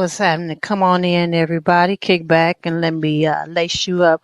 What's happening? Come on in, everybody. Kick back and let me lace you up.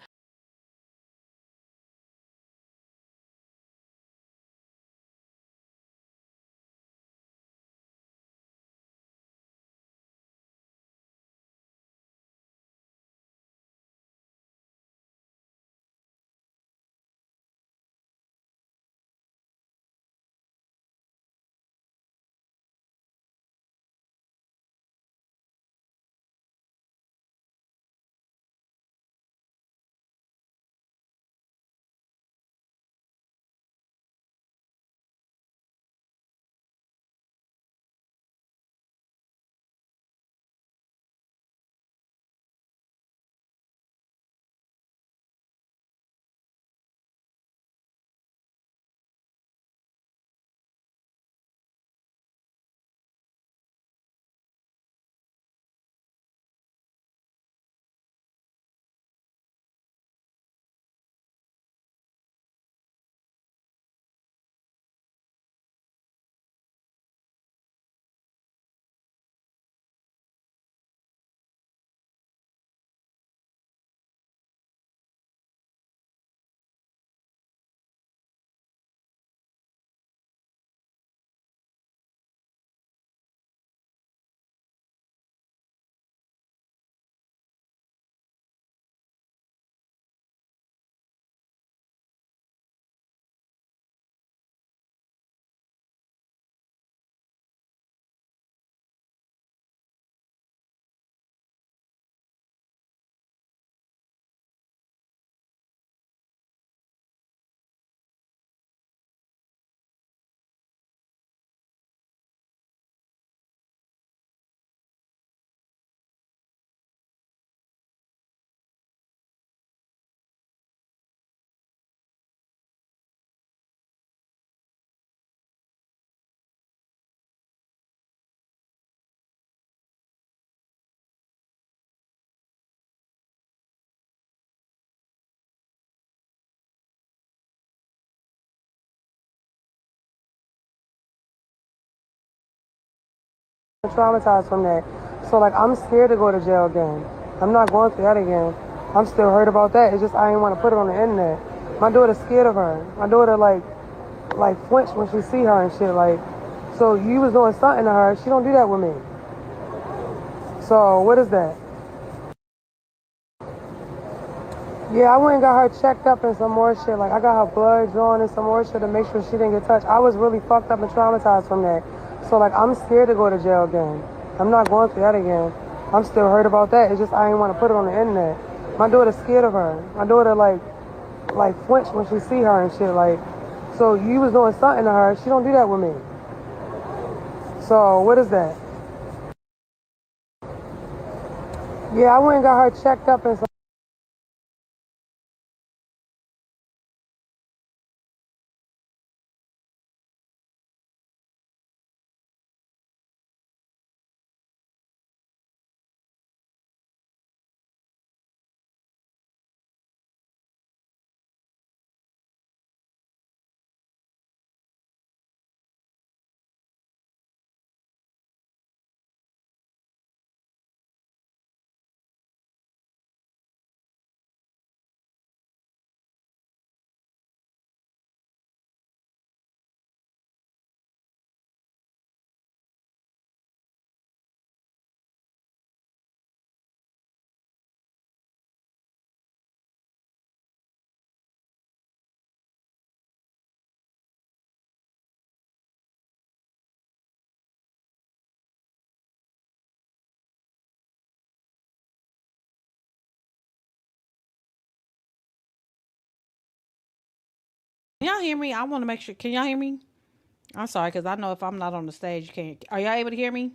Traumatized from that. So like I'm scared to go to jail again. I'm not going through that again. I'm still hurt about that. It's just I didn't want to put it on the internet. My daughter's scared of her. My daughter like flinch when she see her and shit like. So you was doing something to her. She don't do that with me. So what is that? Yeah, I went and got her checked up and some more shit. Like I got her blood drawn and some more shit to make sure she didn't get touched. I was really fucked up and traumatized from that. So like I'm scared to go to jail again. I'm not going through that again. I'm still hurt about that. It's just I didn't want to put it on the internet. My daughter's scared of her. My daughter like flinch when she see her and shit like. So you was doing something to her. She don't do that with me. So what is that? Yeah, I went and got her checked up and some. Can y'all hear me? I want to make sure. Can y'all hear me? I'm sorry, because I know if I'm not on the stage, you can't. Are y'all able to hear me?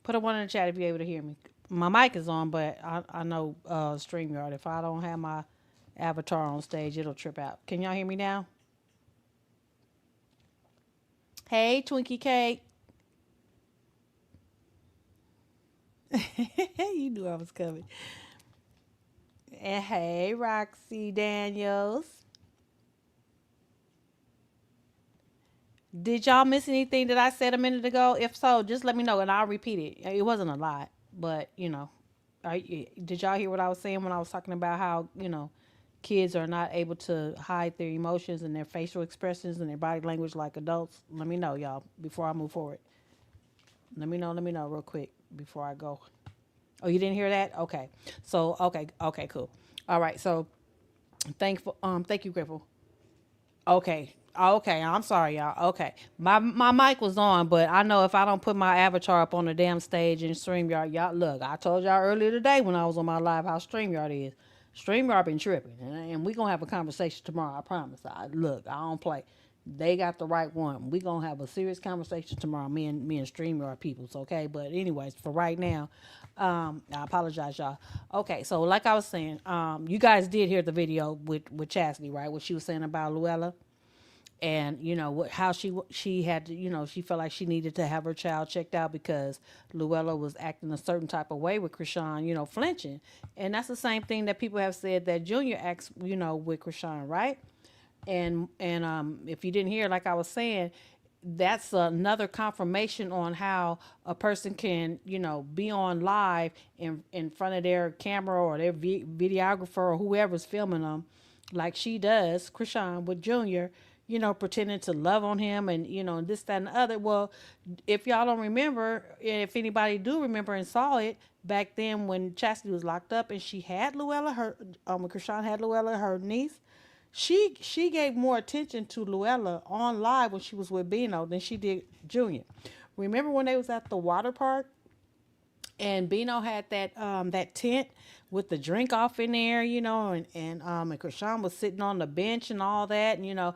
Put a one in the chat if you're able to hear me. My mic is on, but I know StreamYard. If I don't have my avatar on stage, it'll trip out. Can y'all hear me now? Hey, Twinkie Cake. You knew I was coming. And hey, Roxy Daniels. Did y'all miss anything that I said a minute ago? If so, just let me know and I'll repeat it. It wasn't a lot, but did y'all hear what I was saying when I was talking about how kids are not able to hide their emotions and their facial expressions and their body language like adults? Let me know, y'all, before I move forward. Let me know real quick before I go. Oh, you didn't hear that? Okay. So, okay, cool. All right. So, thank you, Grateful. Okay. Okay, I'm sorry, y'all. Okay, my mic was on, but I know if I don't put my avatar up on the damn stage in StreamYard, y'all look. I told y'all earlier today when I was on my live how StreamYard is. StreamYard been tripping, and we gonna have a conversation tomorrow. I promise. Look, I don't play. They got the right one. We gonna have a serious conversation tomorrow. Me and StreamYard peoples. Okay, but anyways, for right now, I apologize, y'all. Okay, so like I was saying, you guys did hear the video with Chastity, right? What she was saying about Luella and how she had to, she felt like she needed to have her child checked out because Luella was acting a certain type of way with Chrisean, flinching. And that's the same thing that people have said that Junior acts, with Chrisean, right? And if you didn't hear, like I was saying, that's another confirmation on how a person can, be on live in front of their camera or their videographer or whoever's filming them, like she does, Krishan with Junior, pretending to love on him and, this, that, and the other. Well, if y'all don't remember, if anybody do remember and saw it back then when Chastity was locked up and she had Luella, when Krishan had Luella, her niece, she gave more attention to Luella on live when she was with Bino than she did Junior. Remember when they was at the water park and Bino had that tent with the drink off in there, and Krishan was sitting on the bench and all that, and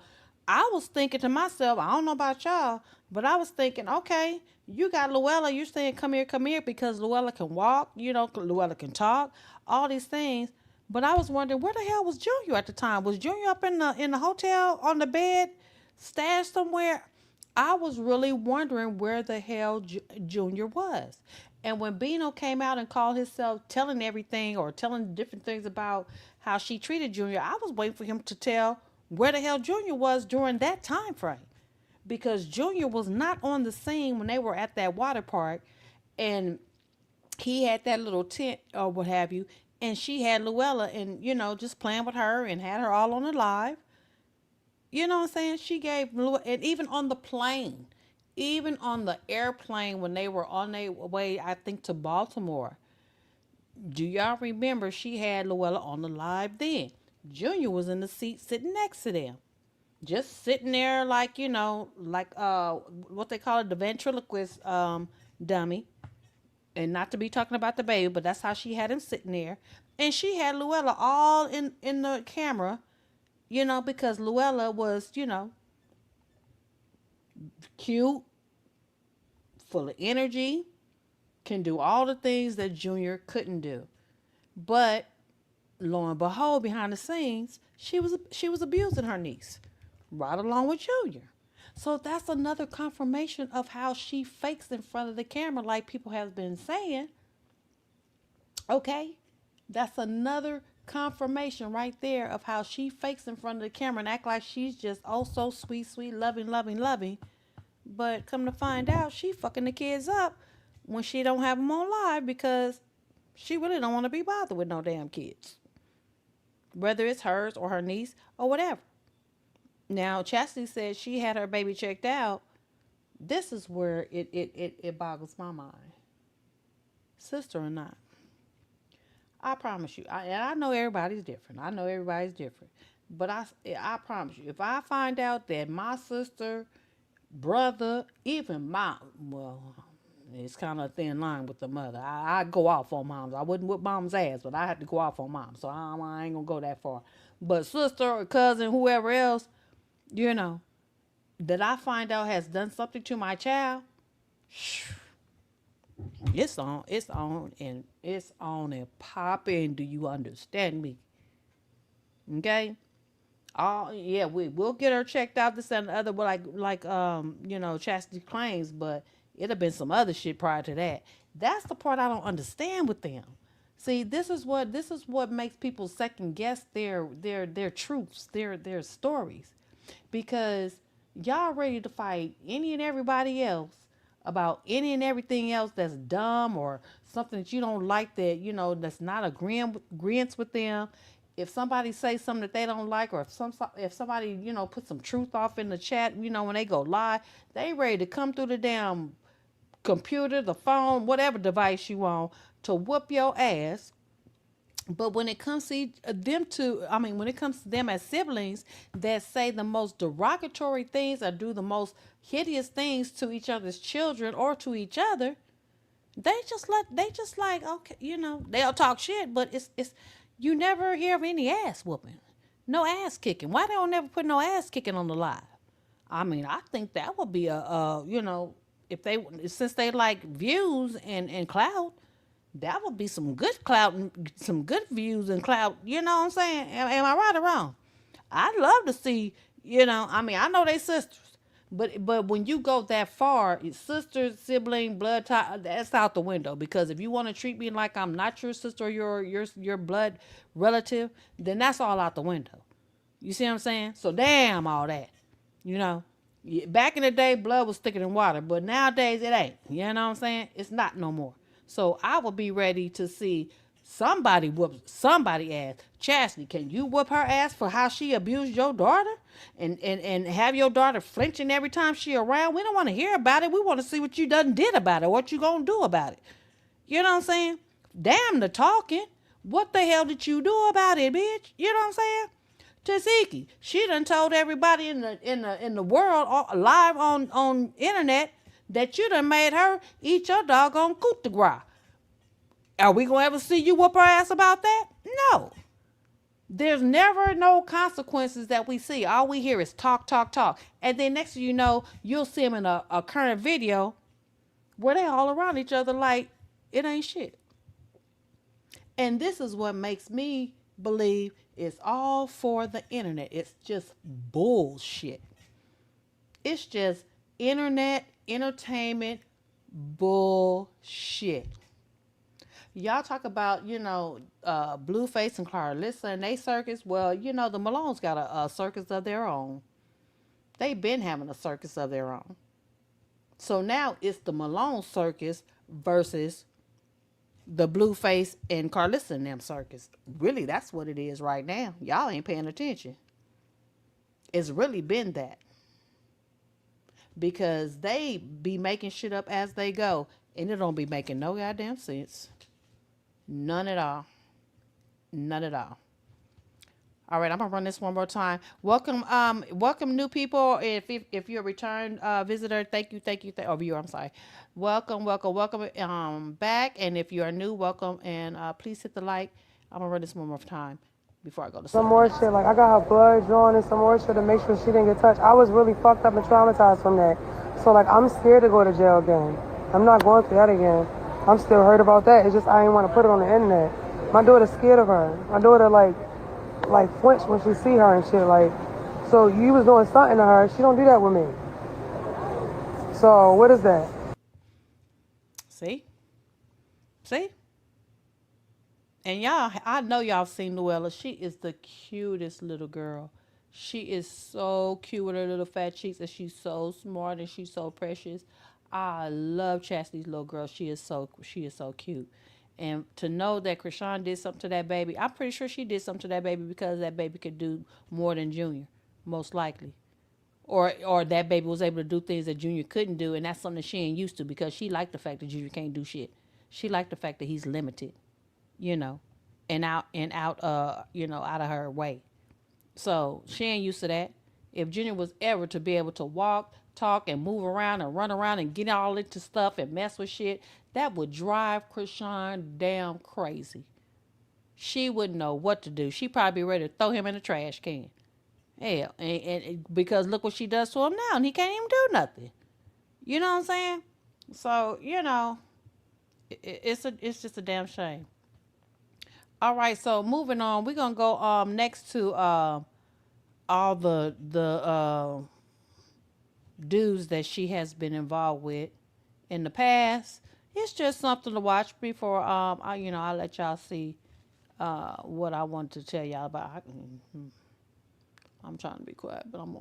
I was thinking to myself, I don't know about y'all, but I was thinking, okay, you got Luella, you're saying come here because Luella can walk, Luella can talk, all these things. But I was wondering where the hell was Junior at the time? Was Junior up in the hotel on the bed, stashed somewhere? I was really wondering where the hell Junior was. And when Bino came out and called himself telling everything or telling different things about how she treated Junior, I was waiting for him to tell where the hell Junior was during that time frame. Because Junior was not on the scene when they were at that water park and he had that little tent or what have you, and she had Luella and, just playing with her and had her all on the live. You know what I'm saying? She gave Luella, and even on the plane, even on the airplane when they were on their way, I think, to Baltimore. Do y'all remember she had Luella on the live then? Junior was in the seat sitting next to them. Just sitting there like, like what they call it, the ventriloquist dummy. And not to be talking about the baby, but that's how she had him sitting there. And she had Luella all in the camera, because Luella was, cute, full of energy, can do all the things that Junior couldn't do. But lo and behold, behind the scenes, she was abusing her niece, right along with Junior. So that's another confirmation of how she fakes in front of the camera, like people have been saying. Okay, that's another confirmation right there of how she fakes in front of the camera and act like she's just oh so sweet, sweet, loving, loving, loving. But come to find out, she fucking the kids up when she don't have them on live because she really don't want to be bothered with no damn kids, whether it's hers or her niece or whatever. Now, Chastity said she had her baby checked out. This is where it boggles my mind. Sister or not. I promise you. And I know everybody's different. I know everybody's different. But I promise you, if I find out that my sister, brother, even mom, well, it's kind of a thin line with the mother. I go off on moms. I wouldn't whip mom's ass, but I had to go off on mom. So I ain't going to go that far. But sister or cousin, whoever else, you know, that I find out has done something to my child, it's on and popping. Do you understand me? Okay. Oh yeah, we'll get her checked out. This and the other, but Chastity claims, but it'd have been some other shit prior to that. That's the part I don't understand with them. See, this is what makes people second guess their truths, their stories, because Y'all ready to fight any and everybody else about any and everything else that's dumb or something that you don't like, that that's not agreeance with them. If somebody says something that they don't like, or if somebody put some truth off in the chat, when they go live, they ready to come through the damn computer, the phone, whatever device you on, to whoop your ass. But when it comes to when it comes to them as siblings that say the most derogatory things or do the most hideous things to each other's children or to each other, they just like, okay, they'll talk shit, but it's you never hear of any ass whooping, no ass kicking. Why they don't never put no ass kicking on the live? I mean, I think that would be if they, since they like views and clout, that would be some good clout and some good views and clout. You know what I'm saying? Am I right or wrong? I'd love to see. I know they sisters, but when you go that far, sisters, sibling, blood tie, that's out the window. Because if you want to treat me like I'm not your sister or your blood relative, then that's all out the window. You see what I'm saying? So damn all that. You know, back in the day, blood was thicker than water, but nowadays it ain't. You know what I'm saying? It's not no more. So I will be ready to see somebody whoop somebody ass. Chastity, can you whoop her ass for how she abused your daughter, and have your daughter flinching every time she around? We don't want to hear about it. We want to see what you done did about it. What you gonna do about it? You know what I'm saying? Damn the talking. What the hell did you do about it, bitch? You know what I'm saying? Tasiki, she done told everybody in the world, live on internet, that you done made her eat your doggone coup de grace. Are we gonna ever see you whoop her ass about that? No. There's never no consequences that we see. All we hear is talk, talk, talk. And then next thing you know, you'll see them in a current video where they all around each other like it ain't shit. And this is what makes me believe it's all for the internet. It's just bullshit. It's just internet entertainment bullshit. Y'all talk about, Blueface and Clarissa and they circus. Well, the Malones got a circus of their own. They've been having a circus of their own. So now it's the Malone circus versus the Blueface and Carlissa and them circus. Really, that's what it is right now. Y'all ain't paying attention. It's really been that. Because they be making shit up as they go. And it don't be making no goddamn sense. None at all. None at all. All right, I'm gonna run this one more time. Welcome new people. If you're a return visitor, or viewer, I'm sorry. Welcome back. And if you are new, welcome, and please hit the like. I'm gonna run this one more time before I go to Some sleep. more shit. Like, I got her blood drawn and some more shit to make sure she didn't get touched. I was really fucked up and traumatized from that. So, like, I'm scared to go to jail again. I'm not going through that again. I'm still hurt about that. It's just I didn't want to put it on the internet. My daughter's scared of her. My daughter, like flinch when she see her and shit. Like, so you was doing something to her. She don't do that with me. So, what is that? See, see. And y'all, I know y'all seen Luella. She is the cutest little girl. She is so cute with her little fat cheeks, and she's so smart and she's so precious. I love Chastity's little girl. She is so cute. And to know that Chrisean did something to that baby, I'm pretty sure she did something to that baby because that baby could do more than Junior, most likely. Or that baby was able to do things that Junior couldn't do, and that's something that she ain't used to because she liked the fact that Junior can't do shit. She liked the fact that he's limited, you know, out of her way. So she ain't used to that. If Junior was ever to be able to walk, talk, and move around and run around and get all into stuff and mess with shit, that would drive Krishan damn crazy. She wouldn't know what to do. She'd probably be ready to throw him in the trash can. Hell, and because look what she does to him now, and he can't even do nothing. You know what I'm saying? So it's just a damn shame. All right, so moving on, we're gonna go next to all the dudes that she has been involved with in the past. It's just something to watch before I'll let y'all see what I want to tell y'all about. I'm trying to be quiet, but I'm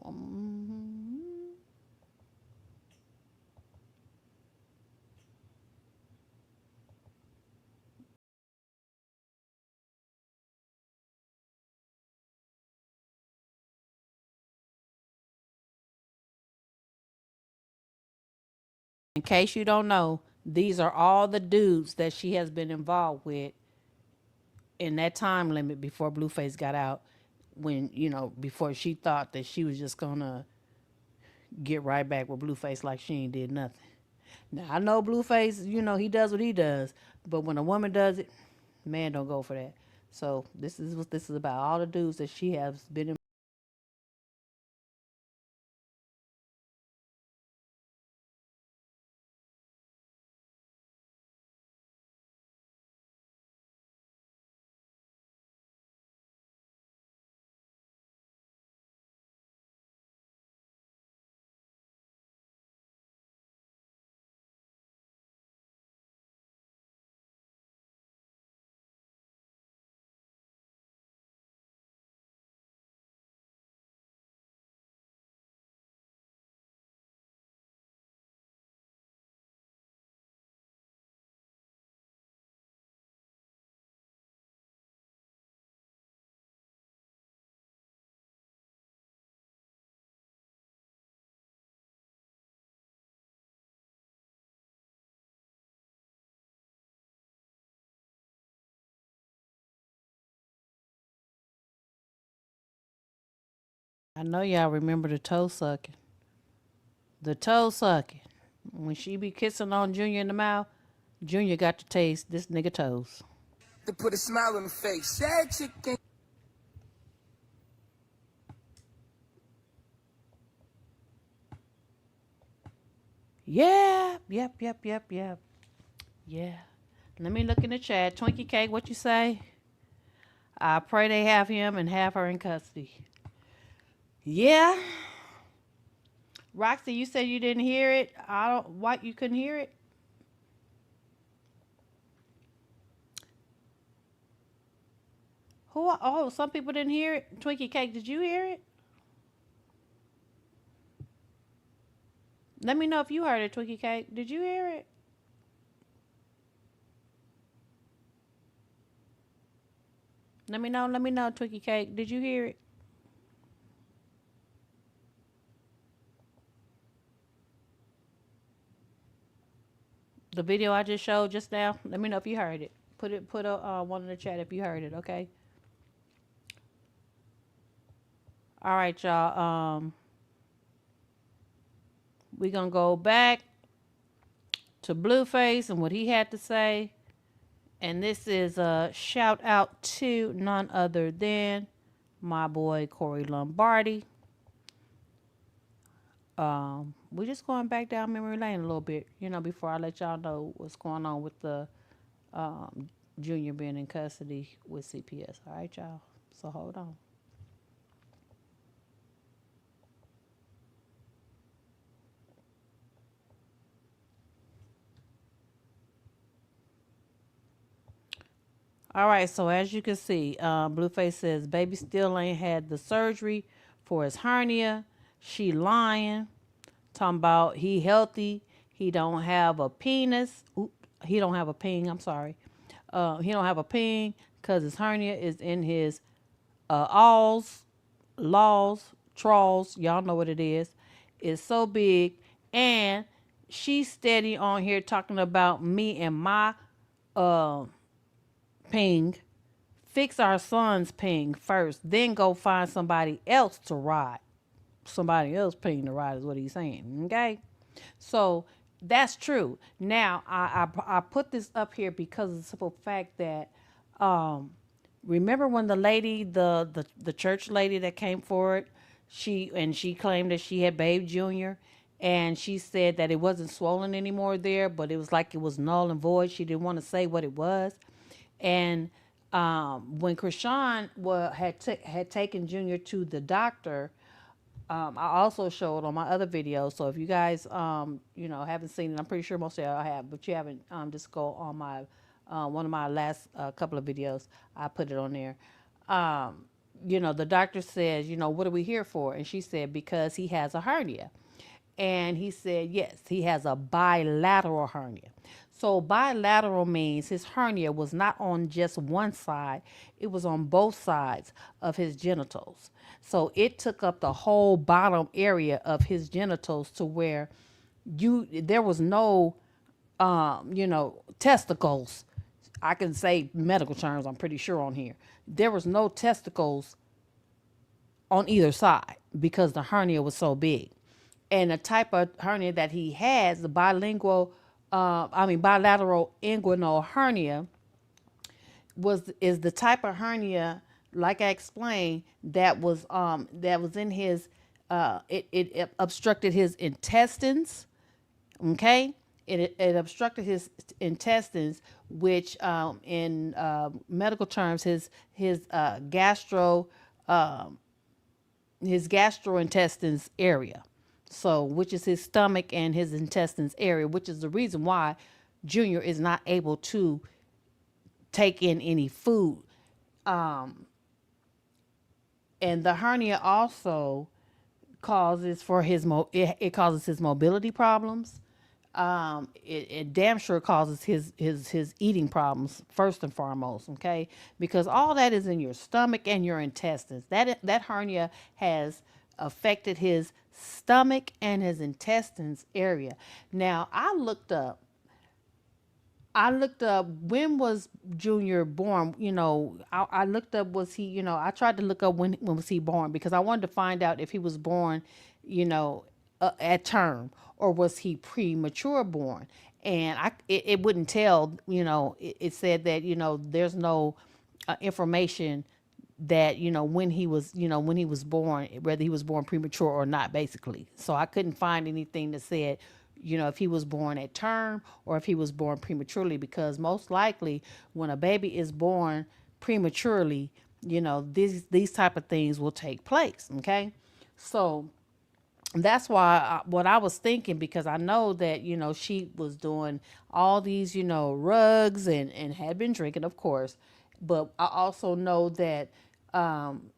In case you don't know, these are all the dudes that she has been involved with in that time limit before Blueface got out. When, before she thought that she was just gonna get right back with Blueface like she ain't did nothing. Now I know Blueface, he does what he does, but when a woman does it, man don't go for that. So this is what this is about. All the dudes that she has been in. I know y'all remember the toe sucking. The toe sucking. When she be kissing on Junior in the mouth, Junior got to taste this nigga toes. To put a smile on the face. Sad chicken. Yeah. Yep. Yeah. Let me look in the chat. Twinkie Cake, what you say? I pray they have him and have her in custody. Yeah. Roxy, you said you didn't hear it. I don't. What, you couldn't hear it? Who? Oh, some people didn't hear it. Twinkie Cake, did you hear it? Let me know if you heard it, Twinkie Cake. Did you hear it? Let me know. Let me know, Twinkie Cake. Did you hear it? The video I just showed just now. Let me know if you heard it. Put a one in the chat if you heard it. Okay. All right, y'all. We gonna go back to Blueface and what he had to say. And this is a shout out to none other than my boy Corey Lombardi. We just going back down memory lane a little bit, before I let y'all know what's going on with the um, Junior being in custody with CPS. All right, y'all. So hold on. All right, so as you can see, Blueface says baby still ain't had the surgery for his hernia. She lying, talking about he healthy. He don't have a penis. Oop, he don't have a ping. I'm sorry. He don't have a ping because his hernia is in his alls, laws, trawls. Y'all know what it is. It's so big, and she's steady on here talking about me and my uh, ping. Fix our son's ping first, then go find somebody else to ride. Somebody else ping to ride is what he's saying. Okay, so that's true. Now I put this up here because of the simple fact that um, remember when the lady, the church lady that came forward, she claimed that she had Babe Junior, and she said that it wasn't swollen anymore there, but it was like it was null and void. She didn't want to say what it was, and when Chrisean had taken Junior to the doctor, I also showed on my other videos. So if you guys, haven't seen it, I'm pretty sure most of y'all have, but you haven't, just go on my, one of my last couple of videos. I put it on there. The doctor says, what are we here for? And she said, because he has a hernia. And he said, yes, he has a bilateral hernia. So bilateral means his hernia was not on just one side, it was on both sides of his genitals. So it took up the whole bottom area of his genitals to where, there was no testicles. I can say medical terms, I'm pretty sure on here. There was no testicles on either side because the hernia was so big. And the type of hernia that he has, the bilateral inguinal hernia, is the type of hernia, like I explained, that was in his it obstructed his intestines. Okay, it obstructed his intestines, which in medical terms, um, his gastrointestines area. So, which is his stomach and his intestines area, which is the reason why Junior is not able to take in any food. Um, and the hernia also causes for it causes his mobility problems. It damn sure causes his eating problems first and foremost. Okay, because all that is in your stomach and your intestines. That hernia has affected his stomach and his intestines area. Now I looked up when was Junior born. I looked up, was he, I tried to look up when was he born, because I wanted to find out if he was born, you know, at term, or was he premature born. And it wouldn't tell, it said that, there's no information that, when he was born, whether he was born premature or not, basically. So I couldn't find anything that said, if he was born at term or if he was born prematurely, because most likely when a baby is born prematurely, these type of things will take place. Okay, so that's why what I was thinking, because I know that she was doing all these rugs and had been drinking, of course, but I also know that um,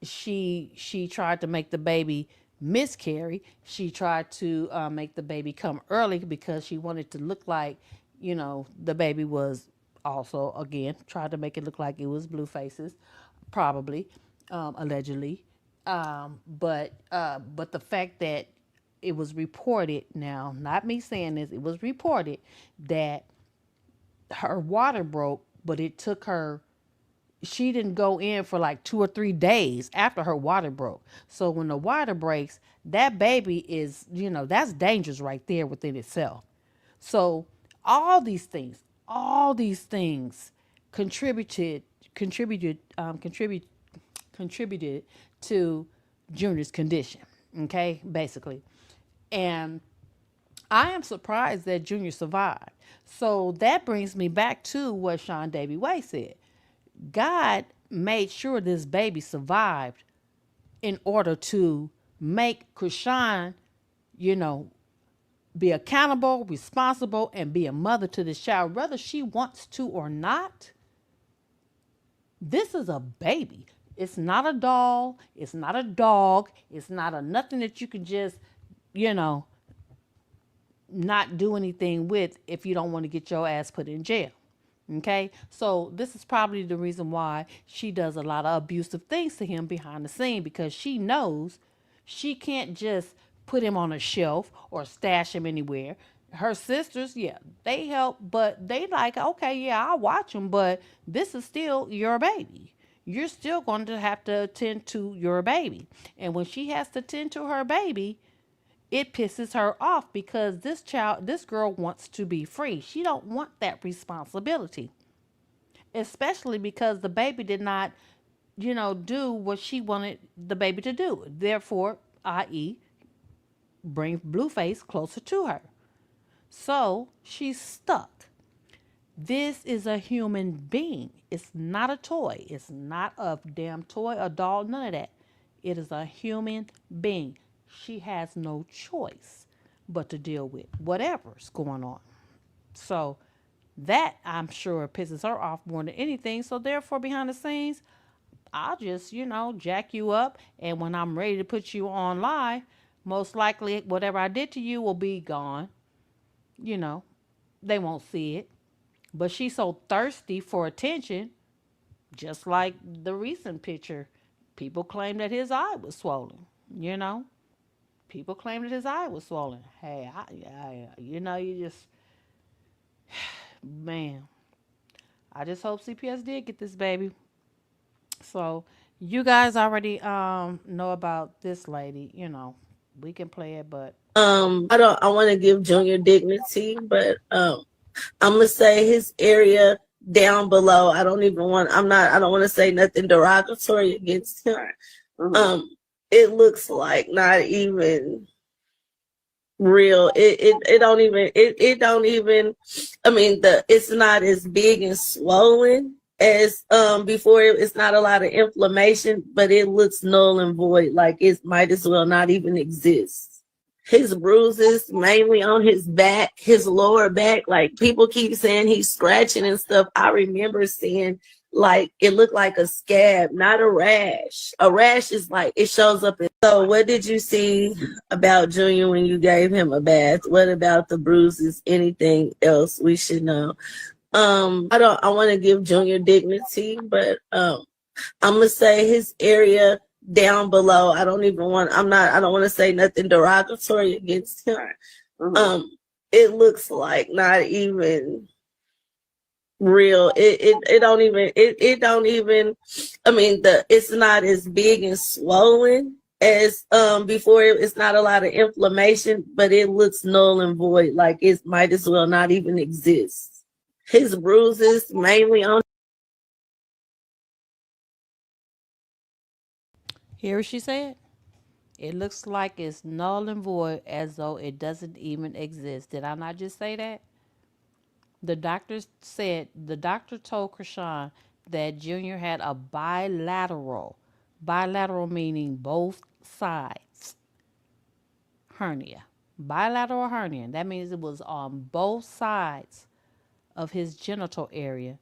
she tried to make the baby miscarry. She tried to make the baby come early because she wanted to look like the baby was, also again tried to make it look like it was blue faces, probably, allegedly. But the fact that it was reported, now not me saying this, it was reported that her water broke, but it took her, she didn't go in for like 2 or 3 days after her water broke. So when the water breaks, that baby is, that's dangerous right there within itself. So all these things, all these things contributed, contributed, contribute, contributed to Junior's condition. Okay, basically. And I am surprised that Junior survived. So that brings me back to what Sean Davy Way said. God made sure this baby survived in order to make Chrisean, you know, be accountable, responsible, and be a mother to this child, whether she wants to or not. This is a baby. It's not a doll. It's not a dog. It's not a nothing that you can just, you know, not do anything with if you don't want to get your ass put in jail. Okay, so this is probably the reason why she does a lot of abusive things to him behind the scene, because she knows she can't just put him on a shelf or stash him anywhere. Her sisters, yeah, they help, but they like, okay, yeah, I'll watch him, but this is still your baby. You're still going to have to attend to your baby. And when she has to attend to her baby, it pisses her off, because this girl wants to be free. She don't want that responsibility, especially because the baby did not, do what she wanted the baby to do. Therefore, i.e., bring Blueface closer to her. So she's stuck. This is a human being. It's not a toy. It's not a damn toy, a doll, none of that. It is a human being. She has no choice but to deal with whatever's going on. So that, I'm sure, pisses her off more than anything. So therefore, behind the scenes, I'll just, jack you up. And when I'm ready to put you on live, most likely whatever I did to you will be gone. You know, they won't see it. But she's so thirsty for attention, just like the recent picture. People claim that his eye was swollen, you know. people claim that his eye was swollen. Hey, you just, man, I just hope CPS did get this baby. So you guys already know about this lady. We can play it, but I want to give Junior dignity, but I'm gonna say his area down below. I don't want to say nothing derogatory against him. Um, it looks like not even real. It don't even. I mean, it's not as big and swollen as before. It's not a lot of inflammation, but it looks null and void. Like it might as well not even exist. His bruises mainly on his back, his lower back. Like people keep saying he's scratching and stuff. I remember seeing like it looked like a scab, not a rash. A rash is like it shows up. So what did you see about Junior when you gave him a bath? What about the bruises? Anything else we should know? I want to give Junior dignity, but I'm gonna say his area down below. I don't want to say nothing derogatory against him. It looks like not even real. It don't even. I mean, it's not as big and swollen as before. It's not a lot of inflammation, but it looks null and void. Like it might as well not even exist. His bruises mainly on. hear what she said. It looks like it's null and void, as though it doesn't even exist. Did I not just say that? The doctor told Chrisean that Junior had a bilateral meaning both sides hernia. Bilateral hernia. That means it was on both sides of his genital area.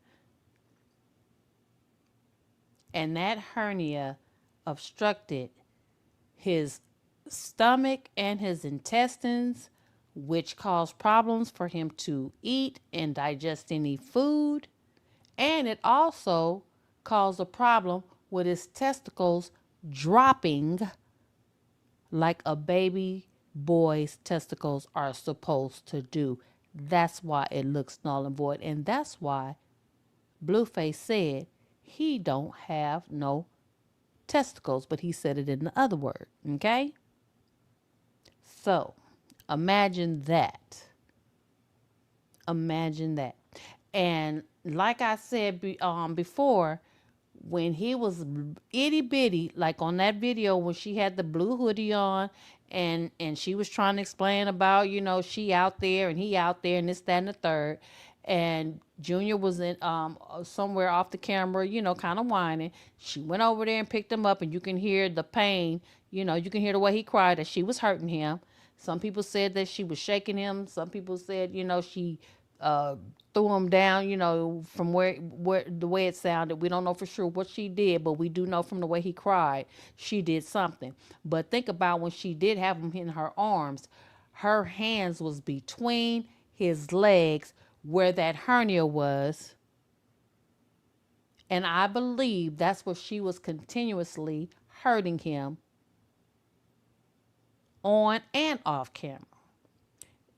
And that hernia obstructed his stomach and his intestines, which caused problems for him to eat and digest any food. And it also caused a problem with his testicles dropping like a baby boy's testicles are supposed to do. That's why it looks null and void. And that's why Blueface said he don't have no testicles, but he said it in the other word. Okay? So imagine that. Imagine that. And like I said before, when he was itty bitty, like on that video when she had the blue hoodie on, and she was trying to explain about she out there and he out there and this that and the third, and Junior was in somewhere off the camera, kind of whining. She went over there and picked him up, and you can hear the pain. You can hear the way he cried that she was hurting him. Some people said that she was shaking him. Some people said, she uh, threw him down, from where the way it sounded. We don't know for sure what she did, but we do know from the way he cried, she did something. But think about when she did have him in her arms, her hands was between his legs where that hernia was. And I believe that's where she was continuously hurting him on and off camera.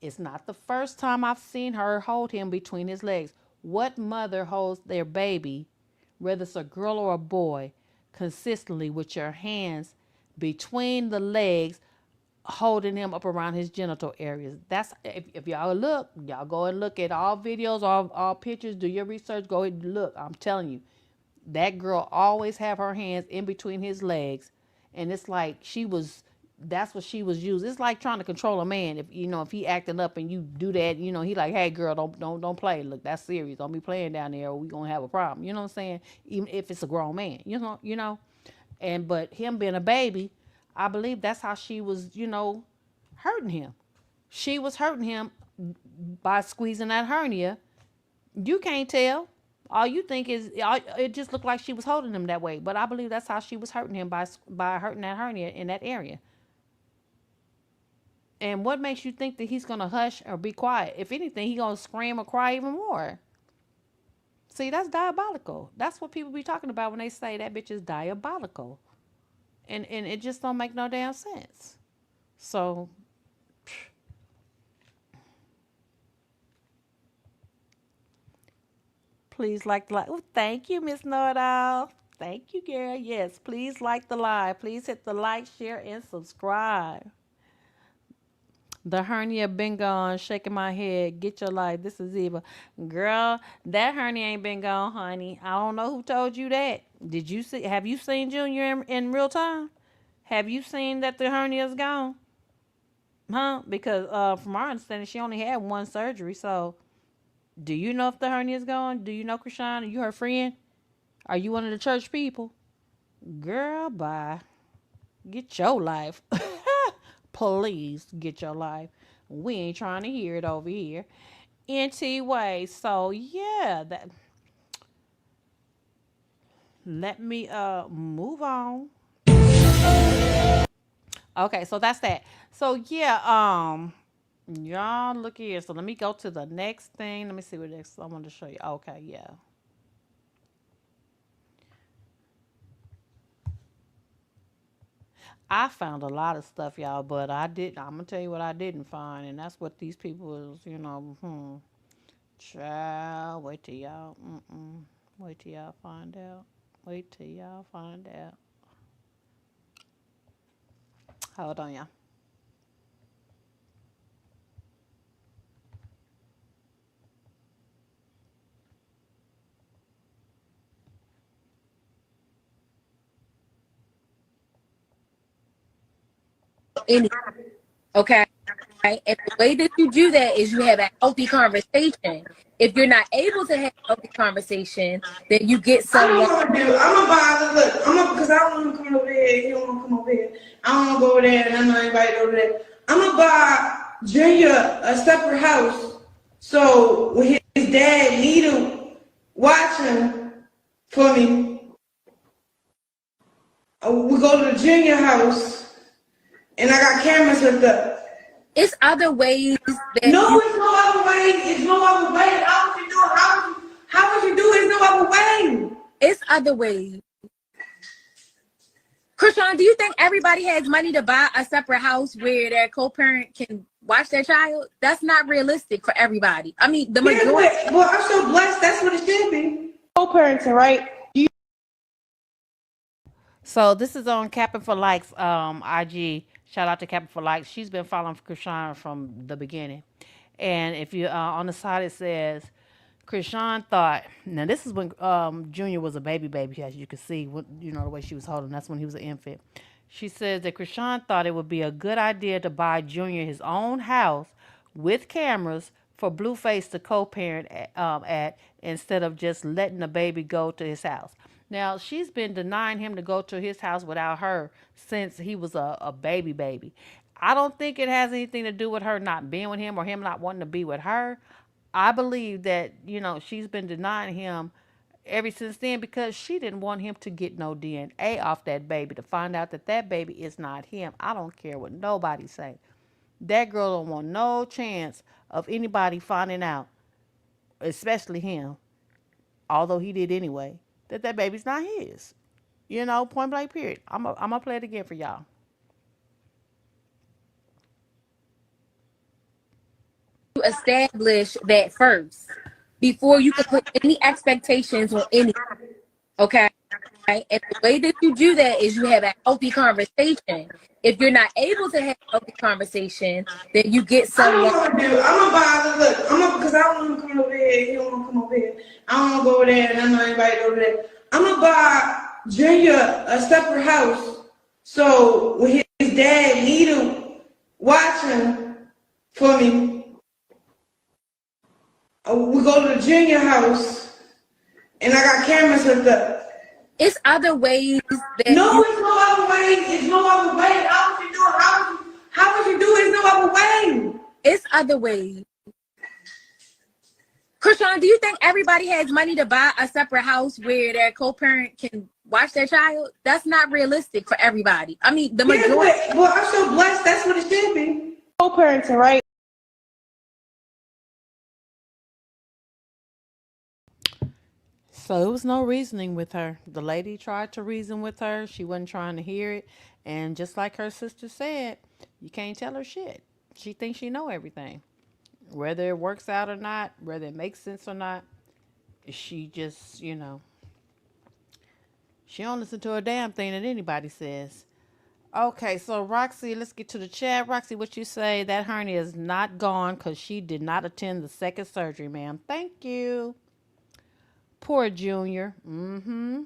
It's not the first time I've seen her hold him between his legs. What mother holds their baby, whether it's a girl or a boy, consistently with your hands between the legs, holding him up around his genital areas? That's if y'all go and look at all videos, all pictures, do your research, go and look. I'm telling you, that girl always have her hands in between his legs, and it's like that's what she was using. It's like trying to control a man. If he acting up and you do that, he like, hey girl, don't play. Look, that's serious. Don't be playing down there, or we gonna have a problem. You know what I'm saying? Even if it's a grown man, And but him being a baby, I believe that's how she was, hurting him. She was hurting him by squeezing that hernia. You can't tell. All you think is it just looked like she was holding him that way. But I believe that's how she was hurting him by hurting that hernia in that area. And what makes you think that he's gonna hush or be quiet? If anything, he's gonna scream or cry even more. See, that's diabolical. That's what people be talking about when they say that bitch is diabolical. And it just don't make no damn sense. So please like the live. Oh, thank you, Miss Know-It-All. Thank you, girl. Yes, please like the live. Please hit the like, share, and subscribe. The hernia been gone, shaking my head. Get your life. This is Eva. Girl, that hernia ain't been gone, honey. I don't know who told you that. Did you see? Have you seen Junior in real time? Have you seen that the hernia's gone? Huh? Because from our understanding, she only had one surgery. So, do you know if the hernia's gone? Do you know Chrisean? Are you her friend? Are you one of the church people? Girl, bye. Get your life. Please get your life. We ain't trying to hear it over here. NT way. So yeah, that let me move on. Okay, so that's that. So yeah, y'all look here. So let me go to the next thing. Let me see what next I want to show you. Okay, yeah. I found a lot of stuff, y'all, but I'm gonna tell you what I didn't find, and that's what these people is, Child, wait till y'all. Wait till y'all find out. Wait till y'all find out. Hold on, y'all. Any, okay? And the way that you do that is you have a healthy conversation. If you're not able to have a healthy conversation, then you get I know someone. what I'm gonna do. I'm gonna buy. Look, I'm gonna because I don't want to come over here. He don't want to come over here. I don't want to go over there, and I'm not invited over there. I'm gonna buy Junior a separate house, so when his dad need him, watch him for me. We go to the Junior house, and I got cameras hooked up. It's other ways that No, you. it's no other way. It's no other way. How would you do it? How would you do it? It's no other way. It's other ways. Krishan, do you think everybody has money to buy a separate house where their co-parent can watch their child? That's not realistic for everybody. I mean, the Yeah, majority. but I'm so blessed. That's what it should be. Co-parenting, right? So this is on Capping for Likes IG. Shout out to Capping for Likes. She's been following Krishan from the beginning. And if you on the side it says Krishan thought, now this is when Junior was a baby, as you can see, the way she was holding. That's when he was an infant. She says that Krishan thought it would be a good idea to buy Junior his own house with cameras for Blueface to co-parent at instead of just letting the baby go to his house. Now she's been denying him to go to his house without her since he was a baby. I don't think it has anything to do with her not being with him or him not wanting to be with her. I believe that, she's been denying him ever since then because she didn't want him to get no DNA off that baby to find out that that baby is not him. I don't care what nobody say. That girl don't want no chance of anybody finding out, especially him, although he did anyway, that that baby's not his. Point blank period. I'm gonna play it again for y'all. Establish that first before you can put any expectations on any. Okay. And the way that you do that is you have a healthy conversation. If you're not able to have a healthy conversation, then you get I know someone. what I'm gonna do. I'm gonna buy. Look, because I don't want to come over here. He don't want to come over here. I don't want to go over there, and I'm not invited over there. I'm gonna buy Junior a separate house, so when his dad need him, watch him for me. We go to the Junior house, and I got cameras hooked up. It's other ways that No, you. it's no other way. It's no other way. How would you do it? How would you do it? It's no other way. It's other ways. Krishan, do you think everybody has money to buy a separate house where their co-parent can watch their child? That's not realistic for everybody. I mean, the Yeah, majority. but I'm so blessed. That's what it should be. Co-parenting, right? So it was no reasoning with her. The lady tried to reason with her. She wasn't trying to hear it. And just like her sister said, you can't tell her shit. She thinks she know everything. Whether it works out or not, whether it makes sense or not, she just, she don't listen to a damn thing that anybody says. Okay, so Roxy, let's get to the chat. Roxy, what you say? That hernia is not gone because she did not attend the second surgery, ma'am. Thank you. Poor Junior. Mm-hmm.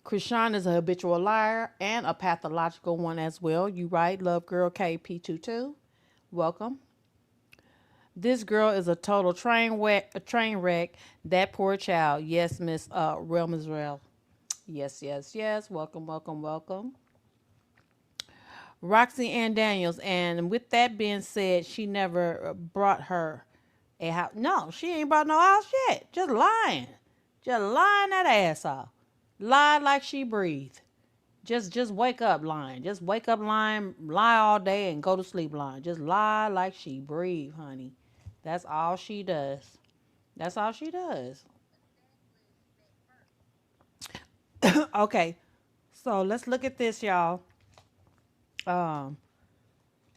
Chrisean is a habitual liar and a pathological one as well. You right, Love Girl KP22. Welcome. This girl is a total train wreck. That poor child. Yes, Miss Real Israel. Yes, yes, yes. Welcome, welcome, welcome. Roxy Ann Daniels. And with that being said, she never brought her a house. No, she ain't brought no house yet. Just lying. Just lying that ass off. Lie like she breathed. Just wake up lying. Just wake up lying, lie all day and go to sleep lying. Just lie like she breathe, honey. That's all she does. That's all she does. Okay. So let's look at this, y'all. Um,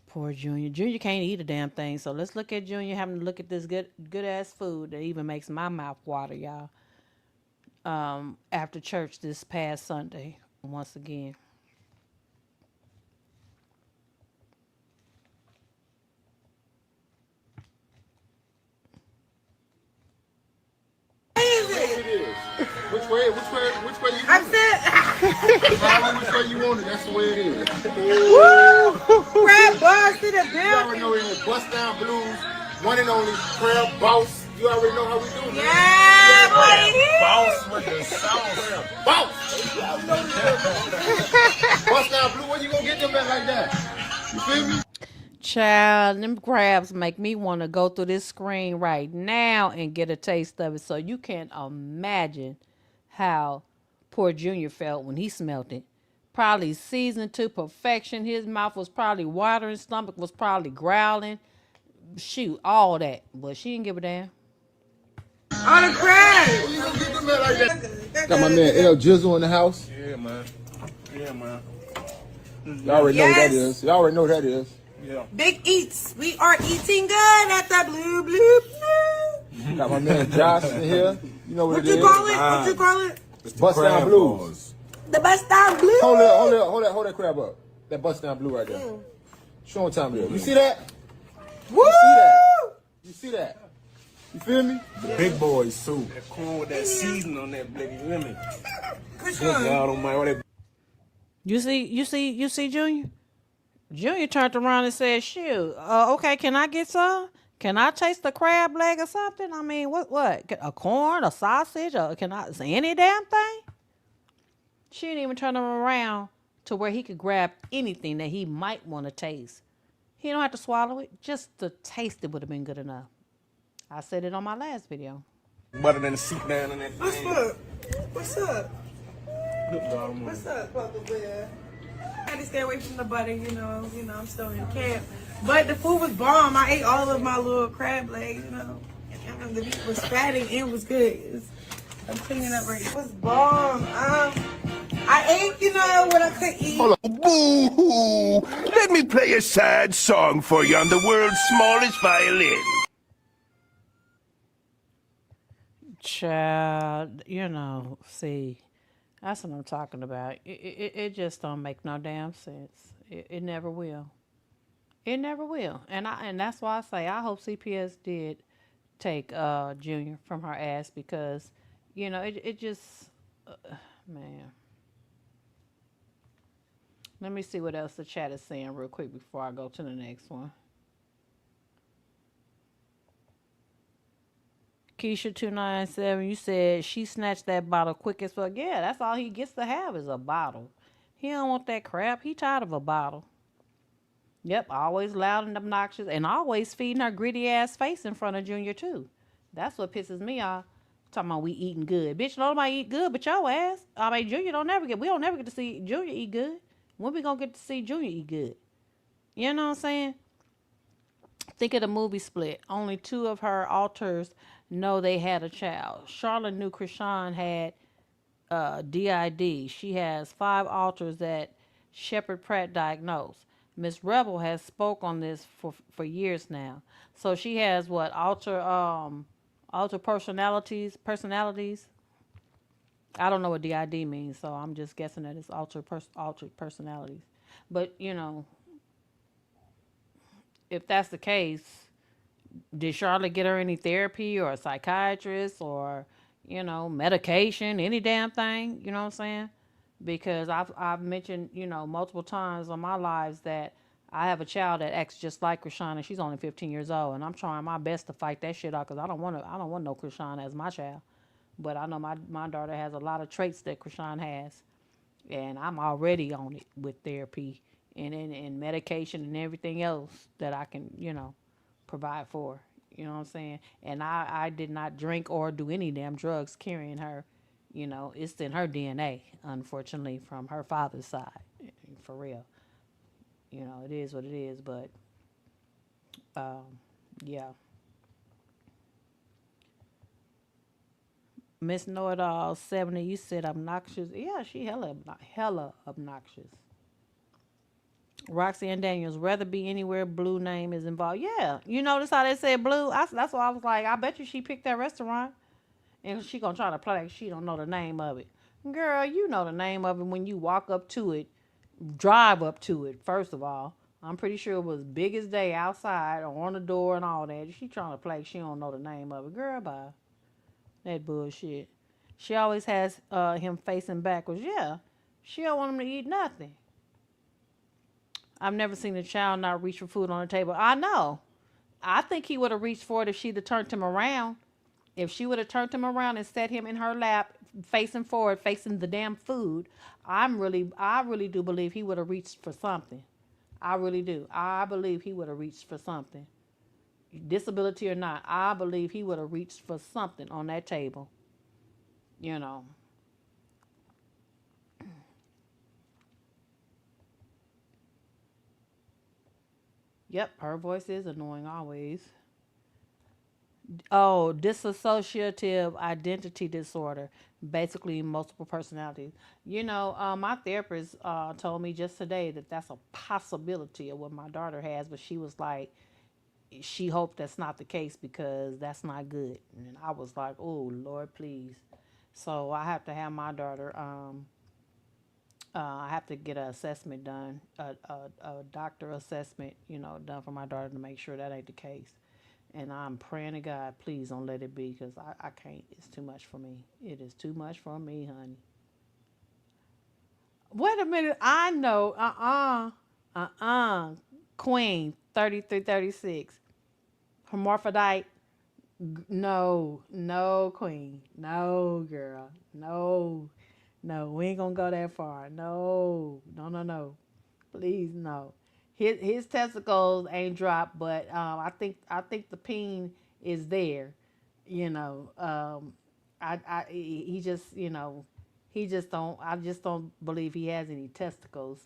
Poor Junior. Junior can't eat a damn thing. So let's look at Junior having to look at this good ass food that even makes my mouth water, y'all. After church this past Sunday, once again. Which way you want it? However, which way you want it, that's the way it is. Woo! Crab bars in the You already know it is Bust Down Blues, one and only Crab Boss. You already know how we do it. Yeah, buddy. Boss with the sauce. Boss. You already know this. Bust Down Blue, where you gonna get them at like that? You feel me? Child, them crabs make me want to go through this screen right now and get a taste of it. So you can imagine how poor Junior felt when he smelt it. Probably seasoned to perfection. His mouth was probably watering, stomach was probably growling. Shoot, all that. But she didn't give a damn. On the crab. Where you gonna get them at like that? Got my man L Jizzle in the house. Yeah, man. Yeah, man. Y'all already know what that is. Y'all already know what that is. Yeah. Big eats. We are eating good at the blue, blue, blue. Got my man Josh in here. You know what it is. What you call it? Bust Down Blues. The bust down blue. Hold that crab up. That Bust Down Blue right there. Show them time it is. You see that? Woo! You see that? You feel me? The big boys, too. That corn with that seasoning on that blicky, you hear me? Y'all don't mind what that. You see, Junior? Junior turned around and said, shoot, okay, can I get some? Can I taste the crab leg or something? I mean, what? A corn, a sausage, or can I say any damn thing? She didn't even turn him around to where he could grab anything that he might want to taste. He don't have to swallow it. Just the taste it would have been good enough. I said it on my last video. Better than the seat down in that thing. What's up? What's up, Papa Bear? I had to stay away from the butter, you know, I'm still in camp. But the food was bomb. I ate all of my little crab legs, And the meat was fatty and was good. I'm cleaning up right now. It was bomb. I ate, what I could eat. Hold on. Boo-hoo! Let me play a sad song for you on the world's smallest violin. Child, see, that's what I'm talking about. It just don't make no damn sense. It never will. It never will. And that's why I say I hope CPS did take Junior from her ass because, it just, man. Let me see what else the chat is saying real quick before I go to the next one. Keisha297, you said she snatched that bottle quick as fuck. Yeah, that's all he gets to have is a bottle. He don't want that crap. He tired of a bottle. Yep, always loud and obnoxious and always feeding her gritty ass face in front of Junior too. That's what pisses me off. Talking about we eating good. Bitch, nobody eat good but your ass. I mean, we don't never get to see Junior eat good. When we gonna get to see Junior eat good? You know what I'm saying? Think of the movie Split. Only two of her alters know they had a child. Charlotte knew Chrisean had DID. She has 5 alters that Shepard Pratt diagnosed. Miss Rebel has spoke on this for years now. So she has what alter personalities. I don't know what DID means, so I'm just guessing that it's altered personalities. But if that's the case, did Charlotte get her any therapy or a psychiatrist or medication, any damn thing? You know what I'm saying? Because I've mentioned multiple times on my lives that I have a child that acts just like Chrisean, and she's only 15 years old, and I'm trying my best to fight that shit out because I don't want no Chrisean as my child. But I know my daughter has a lot of traits that Chrisean has, and I'm already on it with therapy and medication and everything else that I can provide for. You know what I'm saying? And I did not drink or do any damn drugs carrying her. It's in her DNA, unfortunately, from her father's side. For real. It is what it is. But um, yeah, Miss Know It All 70, you said obnoxious. Yeah, she hella obnoxious. Roxanne Daniels, rather be anywhere blue name is involved. Yeah, you notice how they said blue? That's why I was like, I bet you she picked that restaurant. And she gonna try to play like she don't know the name of it. Girl, you know the name of it when you walk up to it, drive up to it, first of all. I'm pretty sure it was big as day outside or on the door and all that. She trying to play like she don't know the name of it. Girl, bye. That bullshit. She always has him facing backwards. Yeah. She don't want him to eat nothing. I've never seen a child not reach for food on the table. I know. I think he would have reached for it if she'd have turned him around. If she would have turned him around and set him in her lap, facing forward, facing the damn food, I really do believe he would have reached for something. I really do. I believe he would have reached for something. Disability or not, I believe he would have reached for something on that table. You know. Yep, her voice is annoying always. Oh, dissociative identity disorder, basically multiple personalities. My therapist told me just today that that's a possibility of what my daughter has, but she was like, she hoped that's not the case because that's not good. And I was like, oh, Lord, please. So I have to have my daughter, I have to get an assessment done, a doctor assessment, done for my daughter to make sure that ain't the case. And I'm praying to God, please don't let it be because I can't. It's too much for me. It is too much for me, honey. Wait a minute. I know. Queen, 3336. Hermaphrodite. No, no, Queen. No, girl. No, no. We ain't going to go that far. No, no, no, no. Please, no. His testicles ain't dropped, but I think the peen is there. You know, he just he just don't. I just don't believe he has any testicles.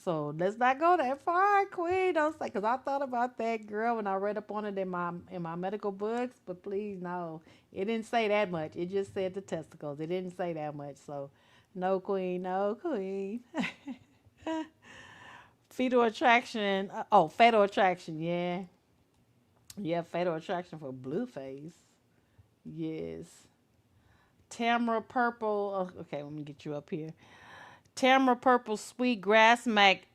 So let's not go that far, Queen. Don't say because I thought about that girl when I read up on it in my medical books. But please, no, it didn't say that much. It just said the testicles. It didn't say that much. So, no, Queen, no, Queen. Fetal attraction. Fatal attraction. Yeah, yeah. Fatal attraction for Blueface. Yes. Tamara Purple. Oh, okay, let me get you up here. Tamara Purple Sweet Grass Mac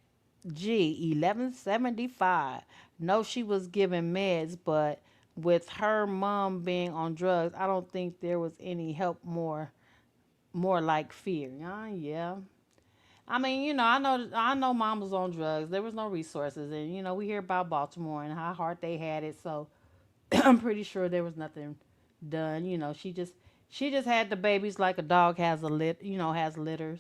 G 1175. No, she was given meds, but with her mom being on drugs, I don't think there was any help more like fear. Yeah. I mean, I know mom was on drugs. There was no resources, and we hear about Baltimore and how hard they had it. So I'm pretty sure there was nothing done. She just had the babies like a dog has a has litters,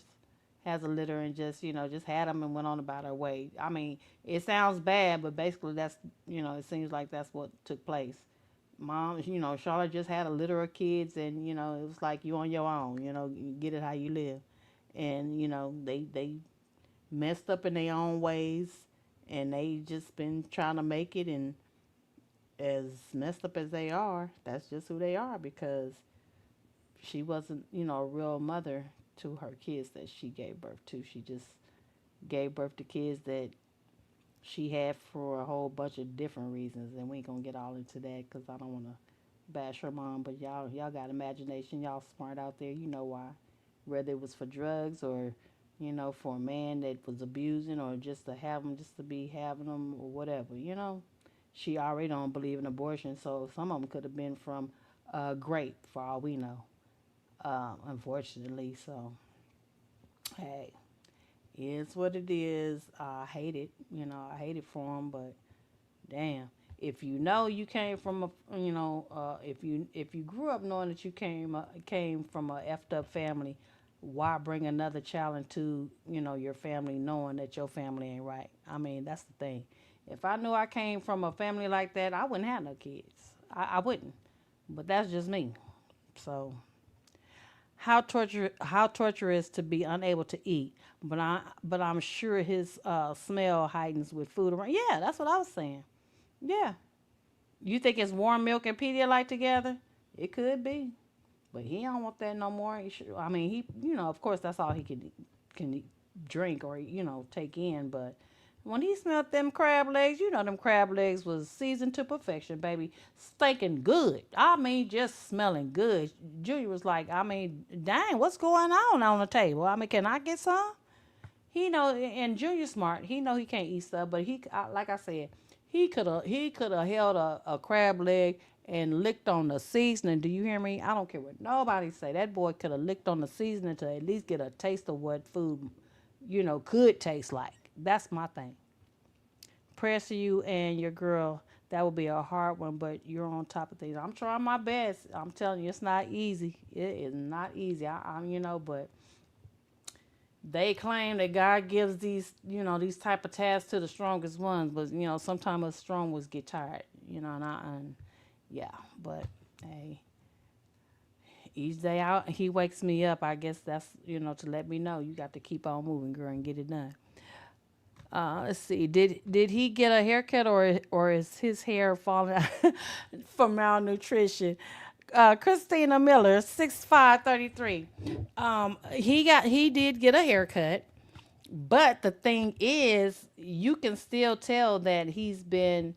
has a litter, and just had them and went on about her way. I mean, it sounds bad, but basically it seems like that's what took place. Mom, Charlotte just had a litter of kids, and it was like you on your own. You get it how you live, and they messed up in their own ways, and they just been trying to make it. And as messed up as they are, that's just who they are because she wasn't, a real mother to her kids that she gave birth to. She just gave birth to kids that she had for a whole bunch of different reasons, and we ain't gonna get all into that because I don't want to bash her mom. But y'all got imagination. Y'all smart out there. You know why? Whether it was for drugs or for a man that was abusing or just to have them, just to be having them or whatever. She already don't believe in abortion, so some of them could have been from grape for all we know. Unfortunately, so hey, it's what it is. I hate it. I hate it for them, but damn. If you know you came from if you grew up knowing that you came from a effed up family, why bring another child into your family knowing that your family ain't right? I mean, that's the thing. If I knew I came from a family like that, I wouldn't have no kids. I wouldn't. But that's just me. So how torturous to be unable to eat, but I'm sure his smell heightens with food around. Yeah, that's what I was saying. Yeah. You think it's warm milk and Pedialyte together? It could be, but he don't want that no more. I mean, of course, that's all he can drink or take in. But when he smelled them crab legs, them crab legs was seasoned to perfection, baby, stinking good. I mean, just smelling good. Junior was like, I mean, dang, what's going on the table? I mean, can I get some? He know, and Junior smart. He know he can't eat stuff, but like I said, he could have held a crab leg and licked on the seasoning. Do you hear me? I don't care what nobody say. That boy could have licked on the seasoning to at least get a taste of what food, could taste like. That's my thing. Prayers to you and your girl. That would be a hard one, but you're on top of things. I'm trying my best. I'm telling you, it's not easy. It is not easy. But they claim that God gives these type of tasks to the strongest ones, but sometimes us strong ones get tired, and yeah, but hey, each day out he wakes me up. I guess that's to let me know you got to keep on moving, girl, and get it done. Let's see. Did he get a haircut or is his hair falling out from malnutrition? Christina Miller, 6'5", 33. He did get a haircut, but the thing is, you can still tell that he's been,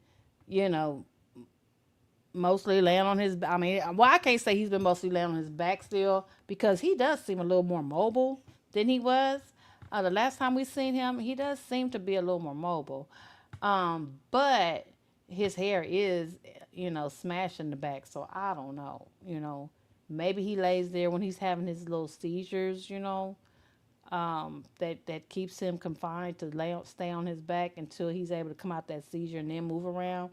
you know, mostly laying on his. I mean, well, I can't say he's been mostly laying on his back still because he does seem a little more mobile than he was. The last time we seen him, he does seem to be a little more mobile. But his hair is, smashed in the back. So I don't know. Maybe he lays there when he's having his little seizures. That keeps him confined to stay on his back until he's able to come out that seizure and then move around.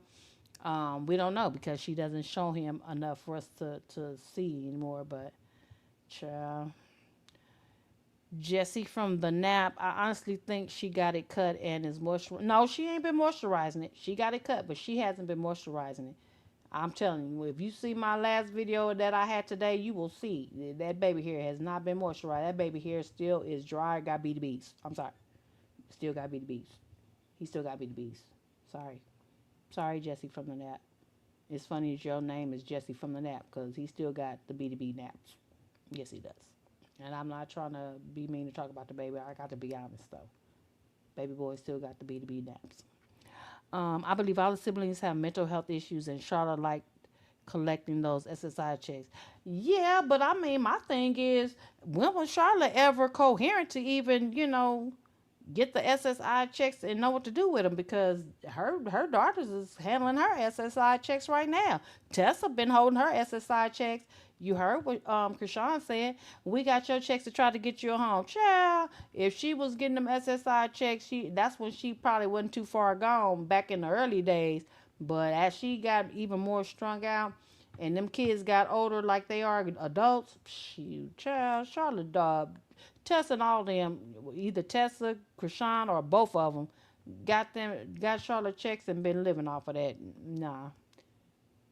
We don't know because she doesn't show him enough for us to see anymore. But, child. Jessie from the nap, I honestly think she got it cut and is moisturizing. No, she ain't been moisturizing it. She got it cut, but she hasn't been moisturizing it. I'm telling you, if you see my last video that I had today, you will see that baby hair has not been moisturized. That baby hair still is dry, got BDBs. I'm sorry. Still got BDBs. He still got BDBs. Sorry. Sorry, Jessie from the nap. It's funny that your name is Jessie from the nap because he still got the BDB naps. Yes, he does. And I'm not trying to be mean to talk about the baby. I got to be honest, though. Baby boy still got the BDB naps. I believe all the siblings have mental health issues, and Charlotte liked collecting those SSI checks. Yeah, but I mean, my thing is, when was Charlotte ever coherent to even, get the SSI checks and know what to do with them? Because her daughters is handling her SSI checks right now. Tessa been holding her SSI checks. You heard what Chrisean said. We got your checks to try to get you a home. Child, if she was getting them SSI checks, that's when she probably wasn't too far gone back in the early days. But as she got even more strung out and them kids got older like they are adults, shoot, child, Charlotte dog, Tessa and all them, either Tessa, Chrisean, or both of them, got Charlotte checks and been living off of that. Nah,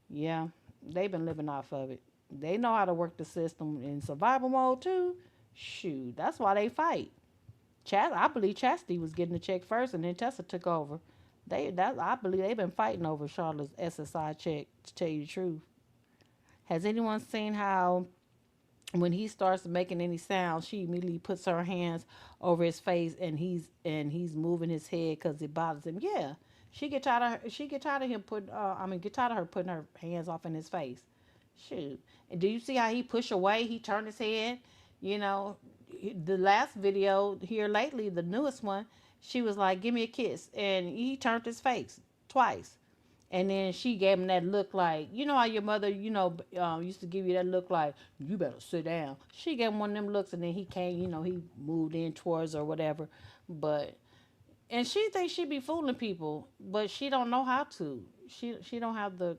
yeah, they been living off of it. They know how to work the system in survival mode too. Shoot, that's why they fight. I believe Chastity was getting the check first, and then Tessa took over. I believe they've been fighting over Charlotte's SSI check. To tell you the truth, has anyone seen how when he starts making any sound, she immediately puts her hands over his face, and he's moving his head because it bothers him. Yeah, she get tired of him putting. Get tired of her putting her hands off in his face. Shoot, and do you see how he pushed away? He turned his head. You know, the last video here lately, the newest one, she was like, "Give me a kiss," and he turned his face twice. And then she gave him that look like, you know how your mother, used to give you that look like, you better sit down. She gave him one of them looks, and then he came, he moved in towards her or whatever. But, and she thinks she be fooling people, but she don't know how to. She don't have the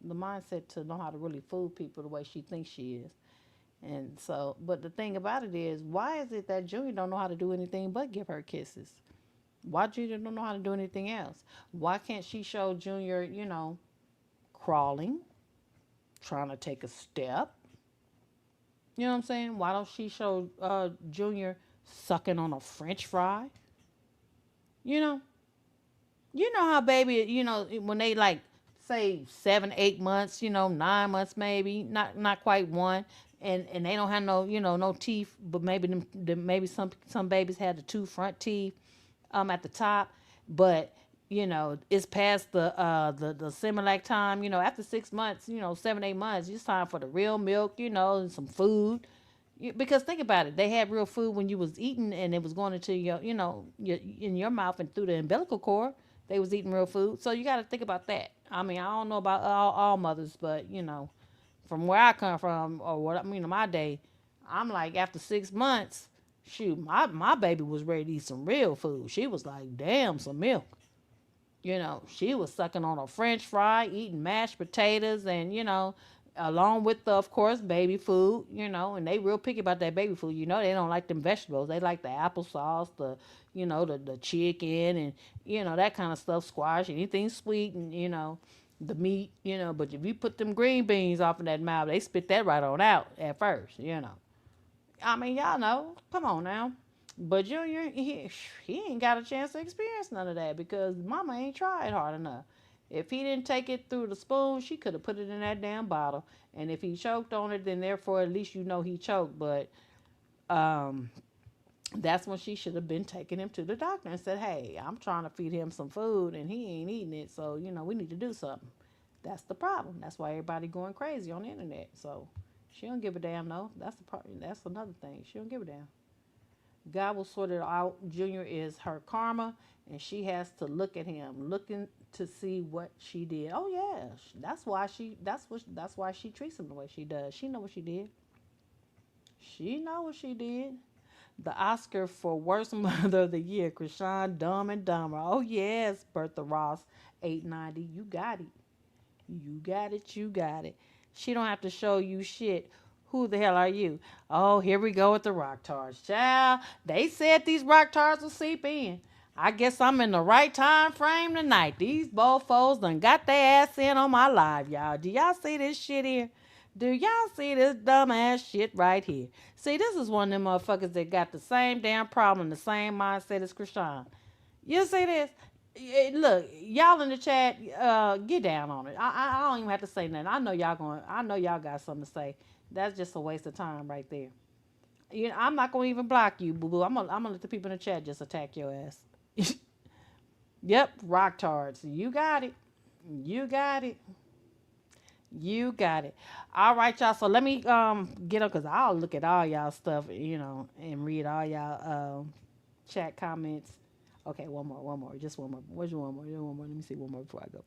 mindset to know how to really fool people the way she thinks she is. And so, but the thing about it is, why is it that Junior don't know how to do anything but give her kisses? Why Junior don't know how to do anything else? Why can't she show Junior, crawling, trying to take a step? You know what I'm saying? Why don't she show Junior sucking on a French fry? You know, you know how baby, when they like say 7, 8 months, 9 months maybe, not quite one, and they don't have no, no teeth, but maybe maybe some babies had the two front teeth, at the top, but it's past the Similac time. After 6 months, 7, 8 months, it's time for the real milk, and some food. Because think about it, they had real food when you was eating, and it was going into your, in your mouth and through the umbilical cord. They was eating real food, so you got to think about that. I mean, I don't know about all mothers, but from where I come from, or what I mean in my day, I'm like after 6 months, shoot, my baby was ready to eat some real food. She was like, damn, some milk. She was sucking on a French fry, eating mashed potatoes, and along with the, of course, baby food. And they real picky about that baby food. They don't like them vegetables. They like the applesauce, the chicken, and that kind of stuff, squash, anything sweet, and the meat. But if you put them green beans off in that mouth, they spit that right on out at first. I mean, y'all know. Come on now. But Junior, he ain't got a chance to experience none of that because Mama ain't tried hard enough. If he didn't take it through the spoon, she could have put it in that damn bottle. And if he choked on it, then therefore at least he choked. But um, that's when she should have been taking him to the doctor and said, "Hey, I'm trying to feed him some food and he ain't eating it. So we need to do something." That's the problem. That's why everybody going crazy on the internet. So she don't give a damn. No, that's the part. That's another thing. She don't give a damn. God will sort it out. Junior is her karma, and she has to look at him, looking to see what she did. Oh yeah, that's why she. That's why she treats him the way she does. She know what she did. She know what she did. The Oscar for Worst Mother of the Year, Chrisean, Dumb and Dumber. Oh yes, Bertha Ross, 890. You got it. You got it. You got it. She don't have to show you shit. Who the hell are you? Oh, here we go with the rock tarts. Child, they said these rock tarts will seep in. I guess I'm in the right time frame tonight. These bofos done got their ass in on my live, y'all. Do y'all see this shit here? Do y'all see this dumbass shit right here? See, this is one of them motherfuckers that got the same damn problem, the same mindset as Krishan. You see this? Look, y'all in the chat, get down on it. I don't even have to say nothing. I know y'all going. I know y'all got something to say. That's just a waste of time right there. I'm not gonna even block you, boo boo. I'm gonna let the people in the chat just attack your ass. Yep, rock tards. You got it. You got it. You got it. All right, y'all. So let me get up because I'll look at all y'all stuff, and read all y'all chat comments. Okay, one more, just one more. Where's your one more? One more. Let me see one more before I go.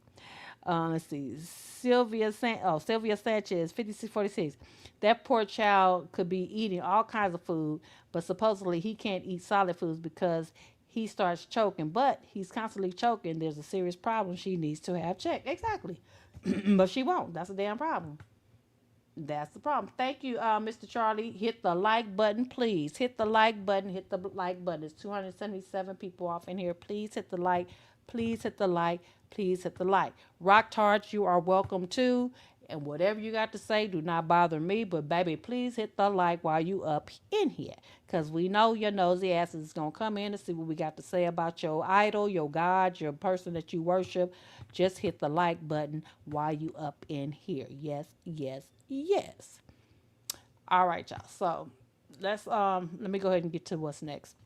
Let's see. Sylvia Sanchez, 5646. That poor child could be eating all kinds of food, but supposedly he can't eat solid foods because he starts choking. But he's constantly choking. There's a serious problem she needs to have checked. Exactly. But she won't. That's a damn problem. That's the problem. Thank you, Mr. Charlie. Hit the like button, please. Hit the like button. Hit the like button. It's 277 people off in here. Please hit the like. Please hit the like. Please hit the like. Rock Tarts, you are welcome too. And whatever you got to say, do not bother me. But baby, please hit the like while you up in here. Because we know your nosy ass is going to come in to see what we got to say about your idol, your God, your person that you worship. Just hit the like button while you up in here. Yes, yes, yes. All right, y'all. So let me go ahead and get to what's next.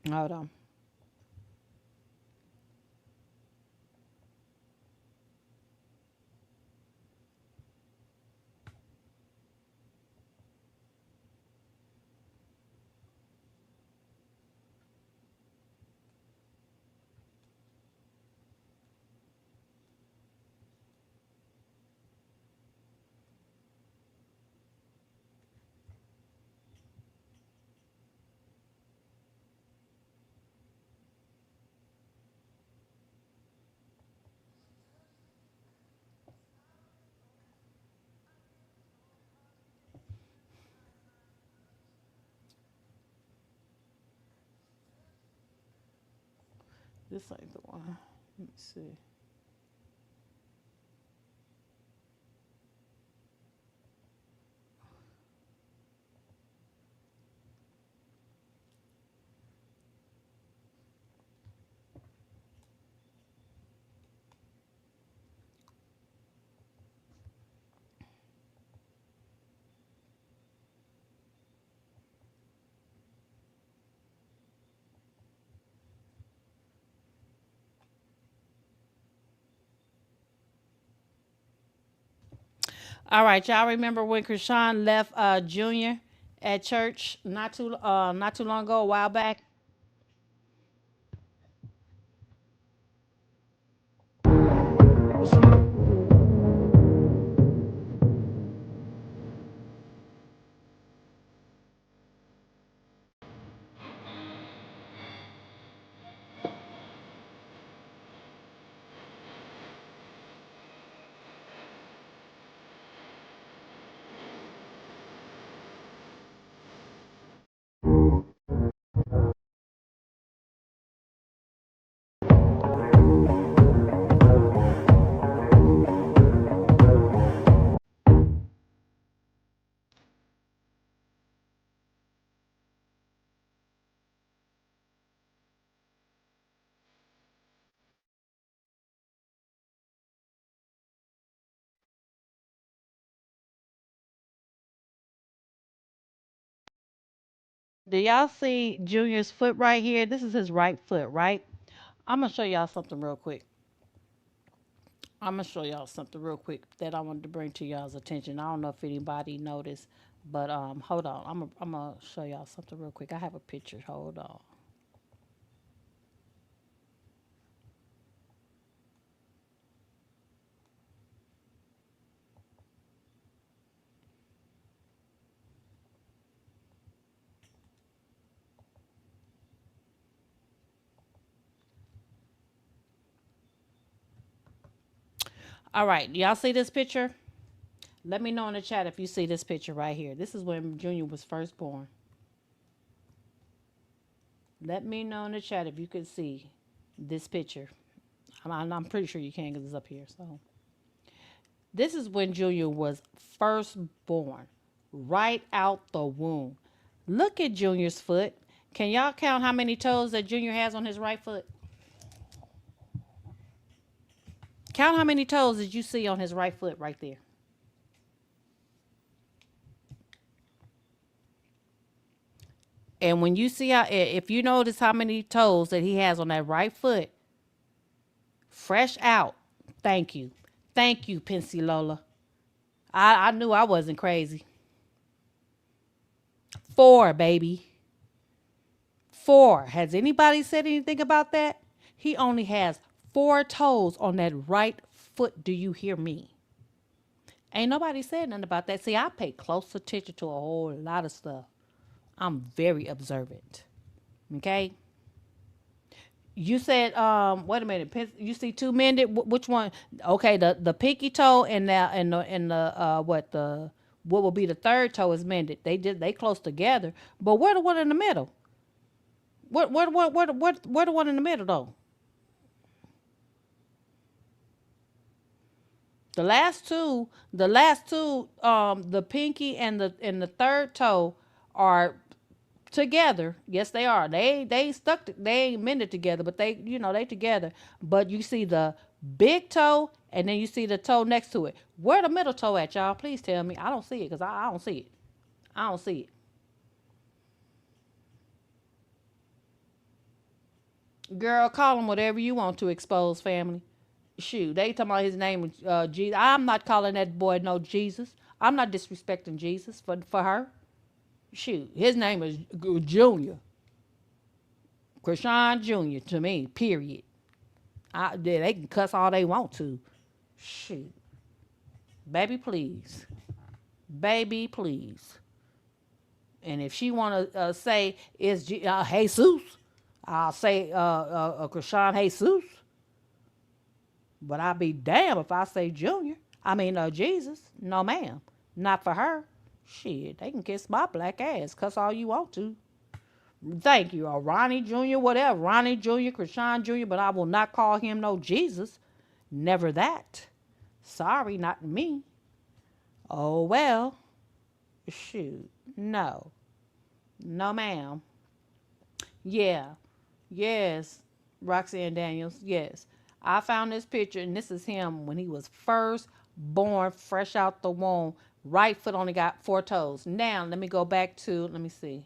Hold on. This ain't the one. Let me see. All right, y'all remember when Chrisean left Junior at church not too long ago, a while back? Do y'all see Junior's foot right here? This is his right foot, right? I'm gonna show y'all something real quick. I'm gonna show y'all something real quick that I wanted to bring to y'all's attention. I don't know if anybody noticed, but hold on. I'm gonna show y'all something real quick. I have a picture. Hold on. All right, y'all see this picture? Let me know in the chat if you see this picture right here. This is when Junior was first born. Let me know in the chat if you can see this picture. I'm pretty sure you can because it's up here. So this is when Junior was first born, right out the womb. Look at Junior's foot. Can y'all count how many toes that Junior has on his right foot? Count how many toes did you see on his right foot right there? And when you see how, if you notice how many toes that he has on that right foot, fresh out. Thank you. Thank you, Pensy Lola. I knew I wasn't crazy. Four, baby. Four. Has anybody said anything about that? He only has four toes on that right foot. Do you hear me? Ain't nobody said nothing about that. See, I pay close attention to a whole lot of stuff. I'm very observant. Okay? You said, wait a minute. You see two mended. Which one? Okay, the pinky toe and what will be the third toe is mended. They close together. But where the one in the middle? Where the one in the middle though? The last two, the pinky and the third toe are together. Yes, they are. They ain't mended together, but they together. But you see the big toe, and then you see the toe next to it. Where the middle toe at, y'all? Please tell me. I don't see it because I don't see it. I don't see it. Girl, call him whatever you want to, expose family. Shoot, they talking about his name is Jesus. I'm not calling that boy no Jesus. I'm not disrespecting Jesus for her. Shoot, his name is Junior. Chrisean Junior to me, period. They can cuss all they want to. Shoot. Baby, please. Baby, please. And if she want to say it's Jesus, I'll say Chrisean Jesus. But I'll be damned if I say Junior. I mean, Jesus. No, ma'am. Not for her. Shit, they can kiss my black ass. Cuss all you want to. Thank you. Or Ronnie Jr., whatever. Ronnie Jr., Chrisean Jr., but I will not call him no Jesus. Never that. Sorry, not me. Oh, well. Shoot. No. No, ma'am. Yeah. Yes. Roxanne Daniels. Yes. I found this picture, and this is him when he was first born, fresh out the womb. Right foot only got 4 toes. Now, let me go back to, let me see.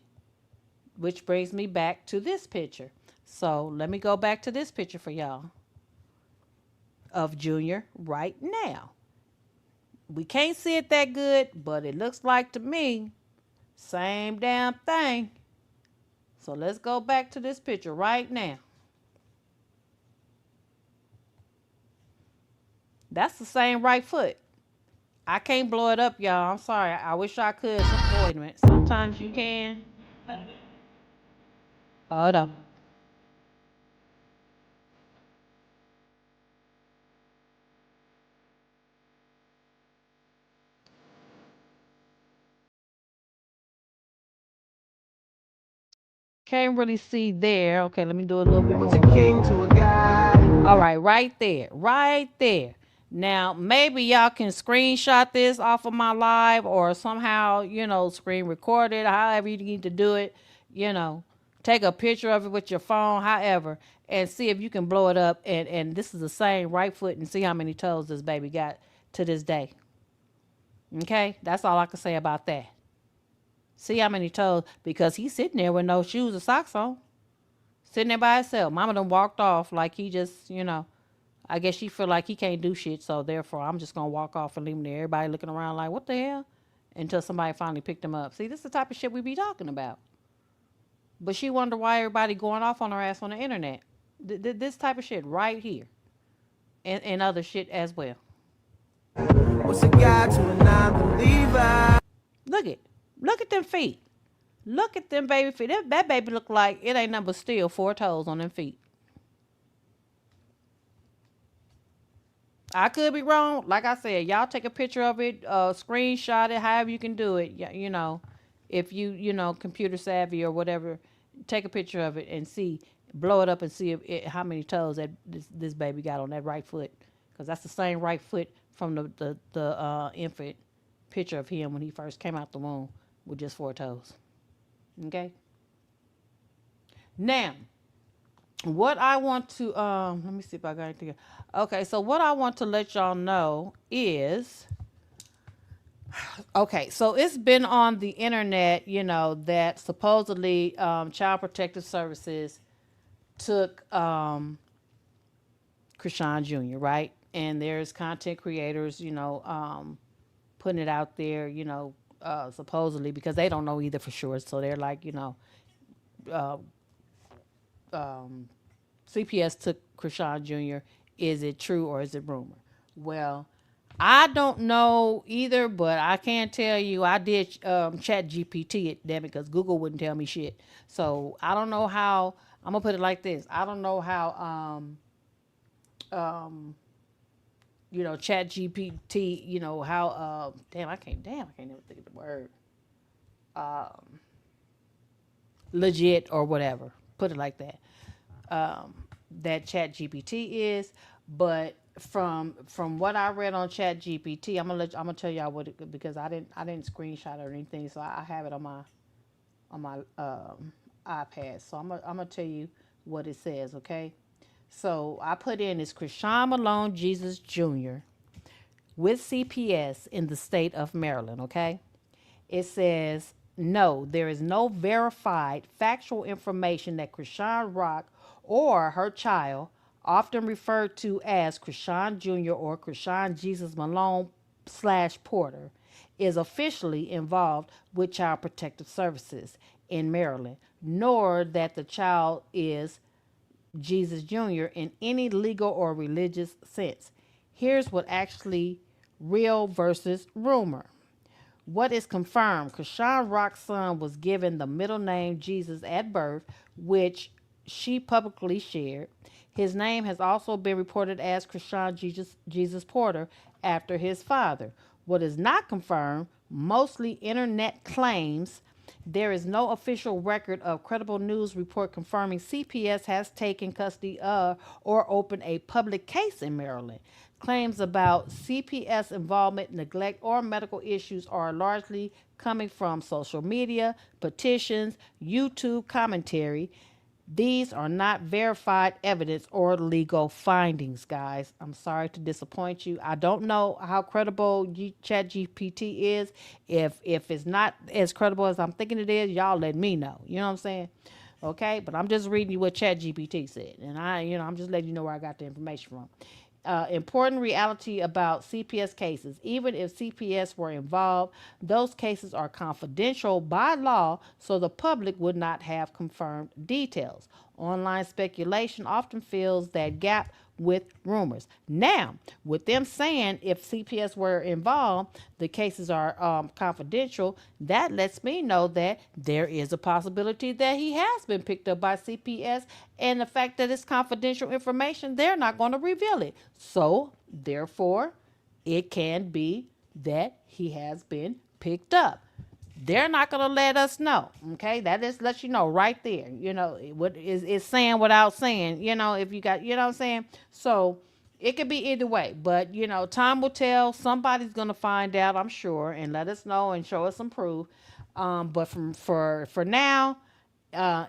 Which brings me back to this picture. So, let me go back to this picture for y'all of Junior right now. We can't see it that good, but it looks like to me, same damn thing. So let's go back to this picture right now. That's the same right foot. I can't blow it up, y'all. I'm sorry. I wish I could. Wait a minute. Sometimes you can. Hold up. Can't really see there. Okay, let me do a little bit more. All right, right there. Right there. Now, maybe y'all can screenshot this off of my live or somehow, screen record it, however you need to do it. You know, take a picture of it with your phone, however, and see if you can blow it up. And this is the same right foot and see how many toes this baby got to this day. Okay? That's all I can say about that. See how many toes, because he's sitting there with no shoes or socks on. Sitting there by himself. Mama done walked off like he just, I guess she feel like he can't do shit, so therefore I'm just gonna walk off and leave him there. Everybody looking around like, what the hell? Until somebody finally picked him up. See, this is the type of shit we be talking about. But she wonder why everybody going off on her ass on the internet. This type of shit right here. And other shit as well. What's a guy to a non-believer? Look at them feet. Look at them baby feet. That baby look like it ain't nothing but still 4 toes on them feet. I could be wrong. Like I said, y'all take a picture of it, screenshot it, however you can do it. If you computer savvy or whatever, take a picture of it and see, blow it up and see how many toes that this baby got on that right foot, because that's the same right foot from the infant picture of him when he first came out the womb with just 4 toes. Okay. Now, what I want to let me see if I got anything. Okay, so what I want to let y'all know is, okay, so it's been on the internet, that supposedly Child Protective Services took Chrisean Jr., right? And there's content creators, putting it out there, supposedly, because they don't know either for sure. So they're like, uh, CPS took Chrisean Jr. Is it true or is it rumor? Well, I don't know either, but I can tell you I did chat GPT it, damn it, because Google wouldn't tell me shit. So I don't know how, I'm going to put it like this. I don't know how, chat GPT, how, I can't never think of the word. Legit or whatever. Put it like that. That Chat GPT is, but from what I read on Chat GPT, I'm gonna tell y'all what it, because I didn't screenshot it or anything, so I have it on my iPad. So I'm gonna tell you what it says, okay? So I put in is Chrisean Malone Jesus Jr. with CPS in the state of Maryland, okay? It says no, there is no verified factual information that Chrisean Rock or her child, often referred to as Chrisean Jr. or Chrisean Jesus Malone slash Porter, is officially involved with Child Protective Services in Maryland, nor that the child is Jesus Jr. in any legal or religious sense. Here's what actually real versus rumor. What is confirmed? Krishan Rock's son was given the middle name Jesus at birth, which she publicly shared. His name has also been reported as Krishan Jesus Porter after his father. What is not confirmed, mostly internet claims. There is no official record of credible news report confirming CPS has taken custody of or opened a public case in Maryland. Claims about CPS involvement, neglect, or medical issues are largely coming from social media, petitions, YouTube commentary. These are not verified evidence or legal findings, guys. I'm sorry to disappoint you. I don't know how credible ChatGPT is. If it's not as credible as I'm thinking it is, y'all let me know. You know what I'm saying? Okay, but I'm just reading you what ChatGPT said, and I'm just letting you know where I got the information from. Important reality about CPS cases. Even if CPS were involved, those cases are confidential by law, so the public would not have confirmed details. Online speculation often fills that gap with rumors. Now, with them saying if CPS were involved, the cases are confidential, that lets me know that there is a possibility that he has been picked up by CPS, and the fact that it's confidential information, they're not going to reveal it. So, therefore, it can be that he has been picked up. They're not going to let us know. Okay, that just lets you know right there. What is saying without saying. If you got, what I'm saying. So it could be either way, but time will tell. Somebody's going to find out, I'm sure, and let us know and show us some proof. But for now,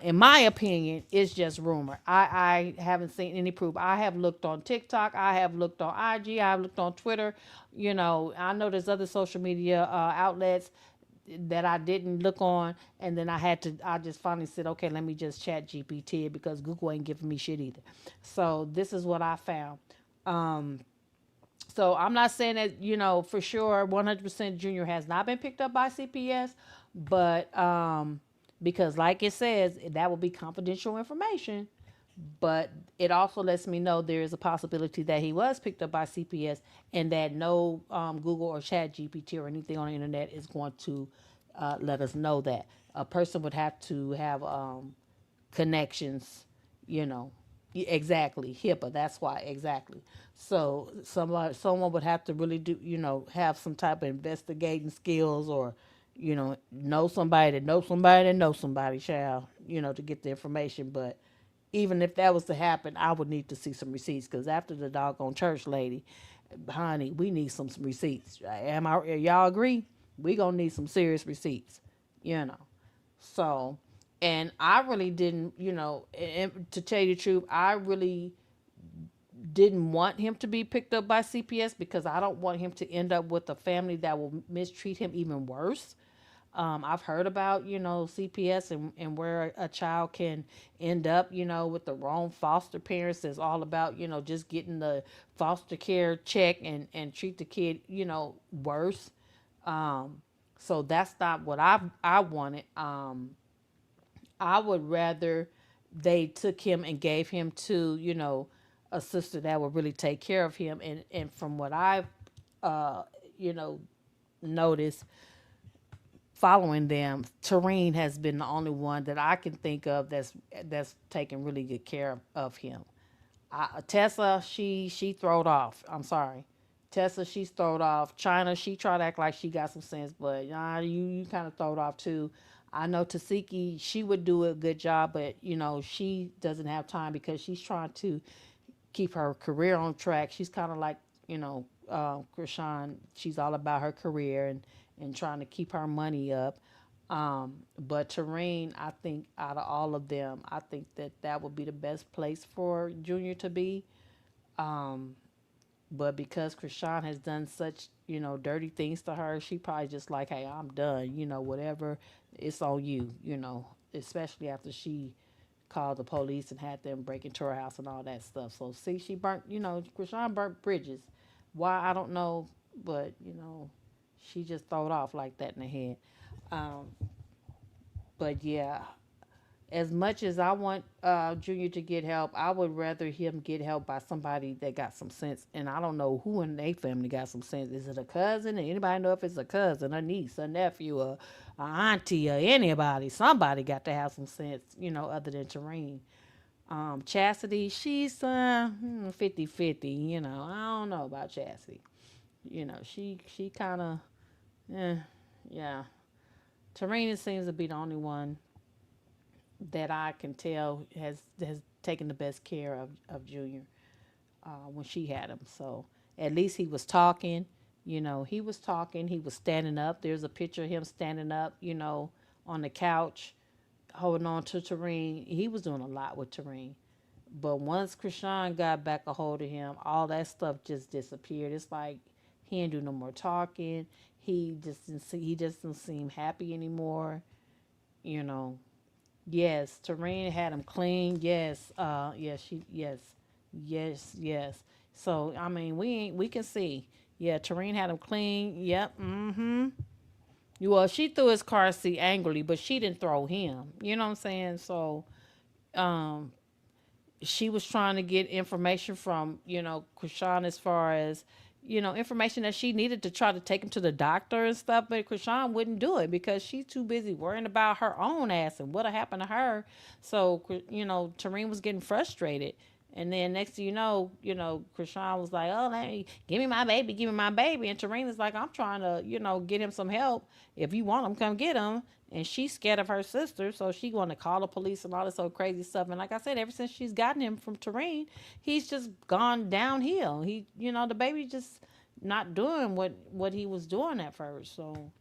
in my opinion, it's just rumor. I haven't seen any proof. I have looked on TikTok. I have looked on IG. I have looked on Twitter. I know there's other social media outlets that I didn't look on, and then I just finally said, okay, let me just chat GPT it because Google ain't giving me shit either. So this is what I found. So I'm not saying that, for sure 100% Junior has not been picked up by CPS, but because like it says, that will be confidential information. But it also lets me know there is a possibility that he was picked up by CPS, and that no Google or Chat GPT or anything on the internet is going to let us know that. A person would have to have connections, you know. Exactly, HIPAA. That's why, exactly. So someone would have to really do, have some type of investigating skills, or, know somebody that knows somebody that knows somebody, child, to get the information. But even if that was to happen, I would need to see some receipts, because after the doggone church lady, honey, we need some receipts. Y'all agree? We gonna need some serious receipts, you know. So, and I really didn't, and to tell you the truth, I really didn't want him to be picked up by CPS, because I don't want him to end up with a family that will mistreat him even worse. I've heard about, CPS, and where a child can end up, with the wrong foster parents. It's all about, just getting the foster care check, and treat the kid, worse. So that's not what I wanted. I would rather they took him and gave him to, a sister that would really take care of him. And from what I've, you know, noticed following them, Tareen has been the only one that I can think of that's taking really good care of him. Tessa, she throwed off. I'm sorry. Tessa, she's throwed off. China, she tried to act like she got some sense, but you kind of throwed off too. I know Tasiki, she would do a good job, but she doesn't have time because she's trying to keep her career on track. She's kind of like, Krishan. She's all about her career and trying to keep her money up. But Tareen, I think out of all of them, I think that would be the best place for Junior to be. But because Krishan has done such, dirty things to her, she probably just like, hey, I'm done. Whatever, it's on you. Especially after she called the police and had them break into her house and all that stuff. So see, she burnt. Krishan burnt bridges. Why I don't know, but she just throwed off like that in the head. Um, but yeah, as much as I want Junior to get help, I would rather him get help by somebody that got some sense. And I don't know who in their family got some sense. Is it a cousin? Anybody know if it's a cousin, a niece, a nephew, a auntie, or anybody? Somebody got to have some sense, other than Tareen. Chastity, she's 50-50, I don't know about Chastity. She kind of, eh, yeah. Tareen seems to be the only one that I can tell has taken the best care of Junior when she had him. So at least he was talking. He was talking. He was standing up. There's a picture of him standing up. On the couch, holding on to Tareen. He was doing a lot with Tareen. But once Krishan got back a hold of him, all that stuff just disappeared. It's like he didn't do no more talking. He just didn't seem happy anymore. You know, Yes, Tareen had him clean. Yes, yes. So I mean, we can see. Yeah, Tareen had him clean. Yep. Mm-hmm. Well, she threw his car seat angrily, but she didn't throw him. You know what I'm saying? So, um, she was trying to get information from Krishan as far as information that she needed to try to take him to the doctor and stuff, but Krishan wouldn't do it because she's too busy worrying about her own ass and what'll happen to her. So Tareen was getting frustrated. And then next thing Krishan was like, "Oh, let me give me my baby." And Tareen is like, "I'm trying to, get him some help. If you want him, come get him." And she's scared of her sister, so she going to call the police and all this old crazy stuff. And like I said, ever since she's gotten him from Tareen, he's just gone downhill. The baby just not doing what he was doing at first. So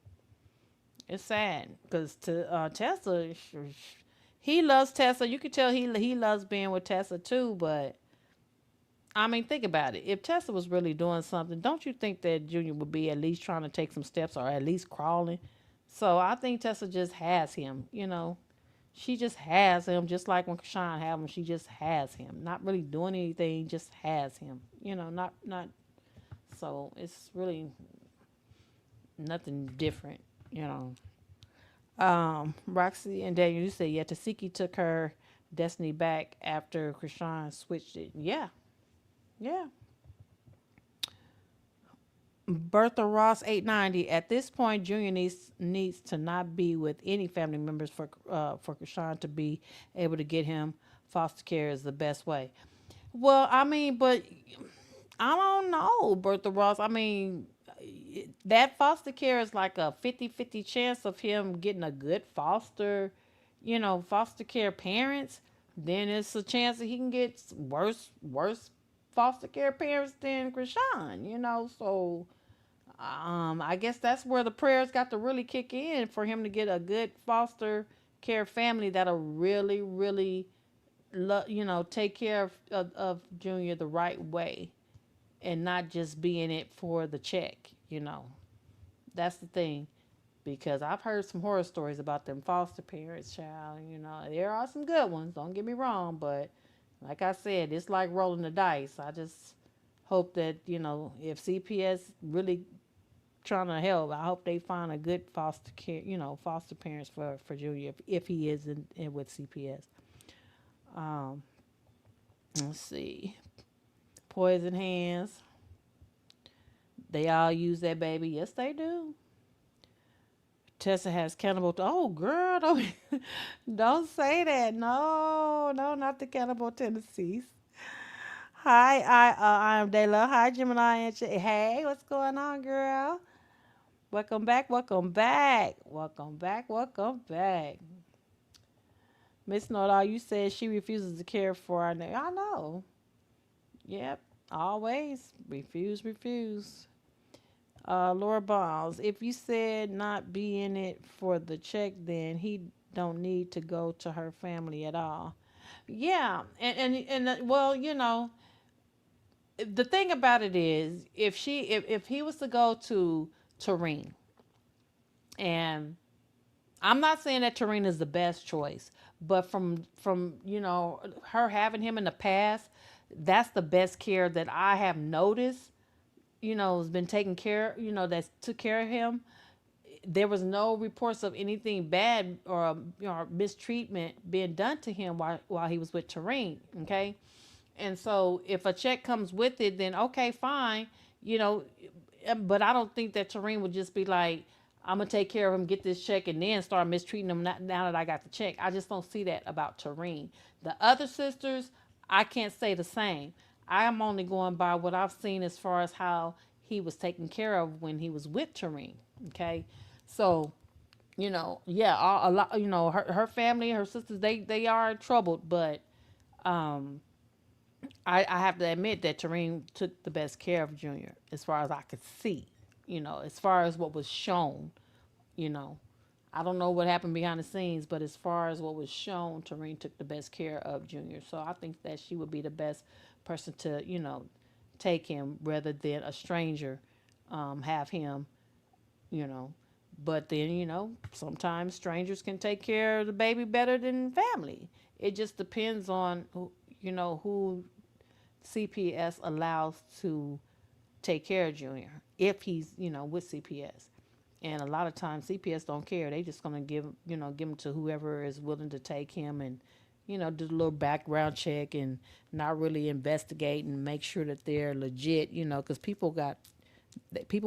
it's sad because to Tessa, he loves Tessa. You can tell he loves being with Tessa too. But I mean, think about it. If Tessa was really doing something, don't you think that Junior would be at least trying to take some steps or at least crawling? So I think Tessa just has him. She just has him, just like when Krishan had him. She just has him, not really doing anything, just has him. Not. So it's really nothing different. You know. Roxy and Daniel, you said yeah. Tasiki took her destiny back after Krishan switched it. Yeah, yeah. Bertha Ross 890. At this point, Junior needs to not be with any family members for Krishan to be able to get him foster care is the best way. Well, I mean, but I don't know, Bertha Ross. I mean, that foster care is like a 50-50 chance of him getting a good foster care parents. Then it's a chance that he can get worse foster care parents than Krishan. So I guess that's where the prayers got to really kick in for him to get a good foster care family that'll really, really, take care of Junior the right way and not just be in it for the check. That's the thing. Because I've heard some horror stories about them foster parents, child. There are some good ones, don't get me wrong, but like I said, it's like rolling the dice. I just hope that, if CPS really trying to help. I hope they find a good foster care, foster parents for Junior if he is in with CPS. Um, let's see, poison hands. They all use that baby. Yes, they do. Tessa has cannibal. Oh, girl, don't don't say that. No, no, not the cannibal tendencies. Hi, I'm Dayla. Hi, Gemini and Hey, what's going on, girl? Welcome back. Welcome back. Welcome back. Welcome back. Miss Nodal, you said she refuses to care for our name. I know. Yep. Always. Refuse, refuse. Laura Balls, if you said not be in it for the check, then he don't need to go to her family at all. Yeah. And well, the thing about it is, if he was to go to Tareen, and I'm not saying that Tareen is the best choice, but from her having him in the past, that's the best care that I have noticed. Has been taking care. That took care of him. There was no reports of anything bad or mistreatment being done to him while he was with Tareen. Okay, and so if a check comes with it, then okay, fine. You know, but I don't think that Tareen would just be like, I'm gonna take care of him, get this check, and then start mistreating him now that I got the check. I just don't see that about Tareen. The other sisters, I can't say the same. I am only going by what I've seen as far as how he was taken care of when he was with Tareen. Okay, so yeah, a lot. Her family, her sisters, they are troubled, but um, I have to admit that Tareen took the best care of Junior as far as I could see. As far as what was shown, you know. I don't know what happened behind the scenes, but as far as what was shown, Tareen took the best care of Junior. So I think that she would be the best person to, take him rather than a stranger have him, you know. But then, sometimes strangers can take care of the baby better than family. It just depends on, who CPS allows to take care of Junior if he's with CPS. And a lot of times CPS don't care. They just gonna give him to whoever is willing to take him and do a little background check and not really investigate and make sure that they're legit. Because people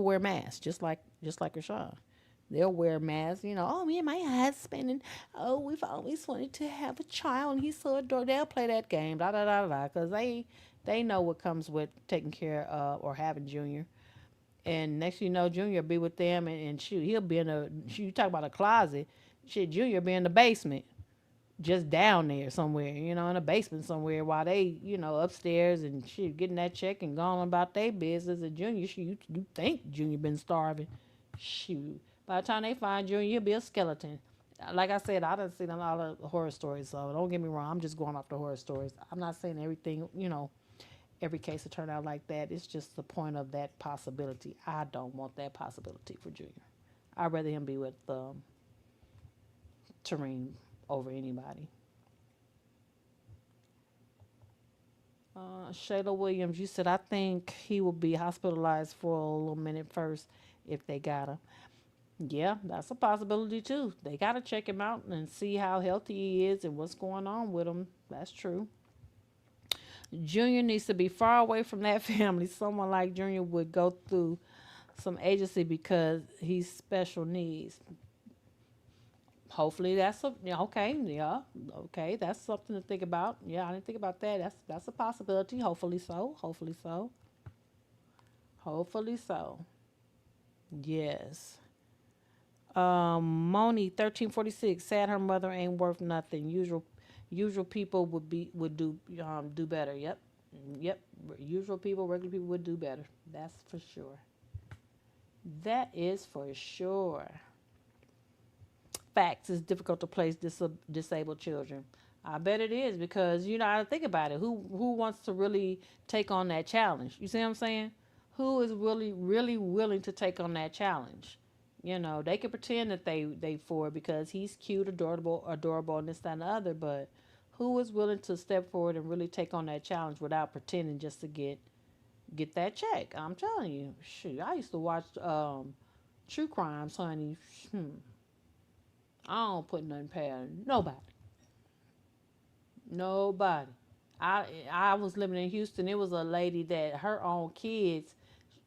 wear masks just like Rashawn. They'll wear masks, oh, me and my husband, and oh, we've always wanted to have a child, and he's so adorable. They'll play that game, da da da da, because they know what comes with taking care of or having Junior. And next thing you know, Junior will be with them, and shoot, he'll be in you talk about a closet. Shit, Junior be in the basement, just down there somewhere, in a basement somewhere, while they, upstairs and shit, getting that check and going about their business. And Junior, shoot, you think Junior been starving. Shoot. By the time they find Junior, he'll be a skeleton. Like I said, I done seen a lot of horror stories, so don't get me wrong. I'm just going off the horror stories. I'm not saying everything, every case will turn out like that. It's just the point of that possibility. I don't want that possibility for Junior. I'd rather him be with Tareen over anybody. Shayla Williams, you said, I think he will be hospitalized for a little minute first if they got him. Yeah, that's a possibility too. They got to check him out and see how healthy he is and what's going on with him. That's true. Junior needs to be far away from that family. Someone like Junior would go through some agency because he's special needs. Hopefully okay. Yeah, okay. That's something to think about. Yeah, I didn't think about that. That's a possibility. Hopefully so. Hopefully so. Hopefully so. Yes. Moni 1346 sad her mother ain't worth nothing. Usual people would do better. Yep. Yep. Usual people, regular people would do better. That's for sure. That is for sure. Facts, it's difficult to place disabled children. I bet it is because I to think about it. Who wants to really take on that challenge? You see what I'm saying? Who is really really willing to take on that challenge? They can pretend that they for it because he's cute, adorable, and this, that, and the other. But who is willing to step forward and really take on that challenge without pretending just to get that check? I'm telling you, shoot, I used to watch true crimes, honey. I don't put nothing past nobody. Nobody. I was living in Houston. It was a lady that her own kids,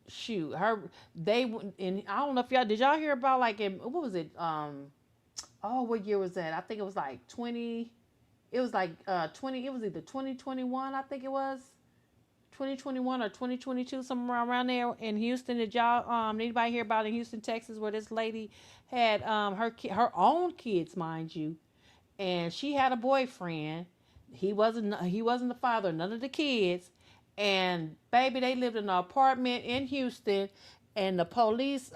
shoot, and I don't know if y'all hear about, like, in, what was it? Oh, what year was that? I think it was like 20. It was like 20. It was either 2021. I think it was 2021 or 2022, somewhere around there in Houston. Did y'all anybody hear about in Houston, Texas, where this lady had her own kids, mind you, and she had a boyfriend. He wasn't the father of none of the kids, and baby, they lived in an apartment in Houston, and the police,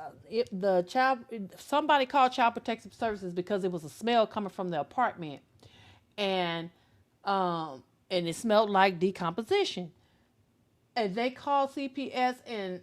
somebody called Child Protective Services because it was a smell coming from the apartment, and it smelled like decomposition. and they called CPS, and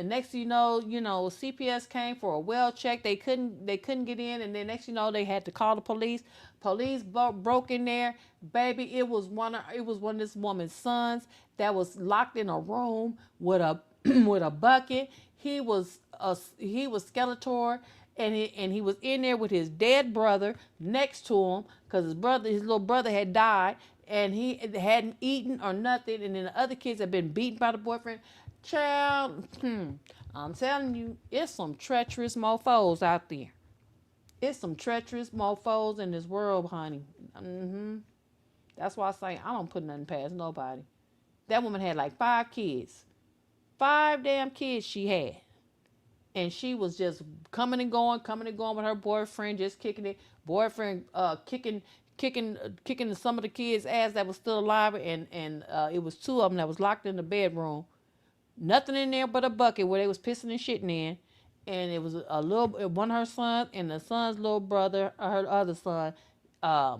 next thing CPS came for a well check. They couldn't get in, and then next thing you know, they had to call the police. Police broke in there, baby. It was one of this woman's sons that was locked in a room with a with a bucket. He was Skeletor, and he was in there with his dead brother next to him, because his little brother had died, and he hadn't eaten or nothing, and then the other kids had been beaten by the boyfriend. Child, I'm telling you, it's some treacherous mofos out there. It's some treacherous mofos in this world, honey. That's why I say I don't put nothing past nobody. That woman had like 5 kids. 5 damn kids she had. And she was just coming and going with her boyfriend, just kicking it. Boyfriend kicking some of the kids' ass that was still alive, and it was two of them that was locked in the bedroom. Nothing in there but a bucket where they was pissing and shitting in, and it was a little one of her sons and the son's little brother, her other son.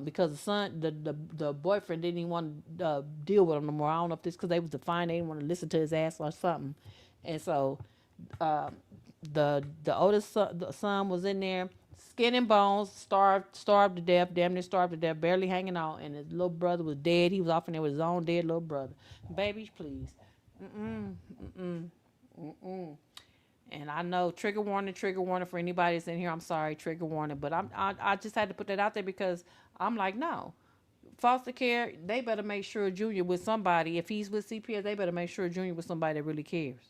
Because the boyfriend didn't even want to deal with him no more. I don't know if this because they was defiant, they didn't want to listen to his ass or something, and so um, the oldest son, the son was in there, skin and bones, starved to death, damn near starved to death, barely hanging on, and his little brother was dead. He was off in there with his own dead little brother. Baby, please. Mm-mm, mm-mm, mm-mm. And I know trigger warning for anybody that's in here. I'm sorry, trigger warning, but I just had to put that out there because I'm like, no, foster care. They better make sure Junior with somebody. If he's with CPS, they better make sure Junior with somebody that really cares.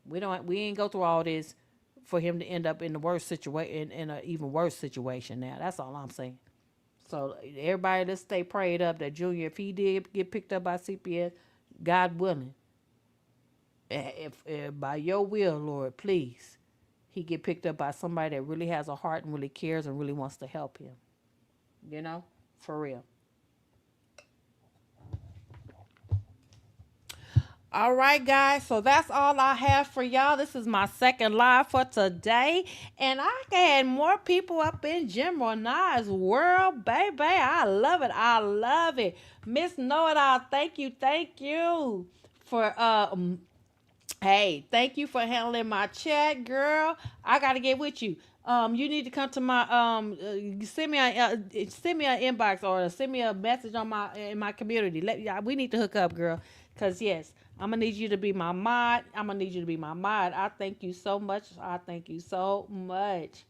We ain't go through all this for him to end up in the worst situation, in an even worse situation. Now that's all I'm saying. So everybody, let's stay prayed up that Junior, if he did get picked up by CPS, God willing, if by your will, Lord, please, he get picked up by somebody that really has a heart and really cares and really wants to help him. You know, for real. All right, guys. So that's all I have for y'all. This is my second live for today. And I had more people up in Jim Renard's world, baby. I love it. I love it. Miss Know It All, thank you for hey, thank you for handling my chat, girl. I gotta get with you. You need to come to my send me an inbox or send me a message on my in my community. We need to hook up, girl. Cause yes, I'm gonna need you to be my mod. I'm gonna need you to be my mod. I thank you so much. I thank you so much.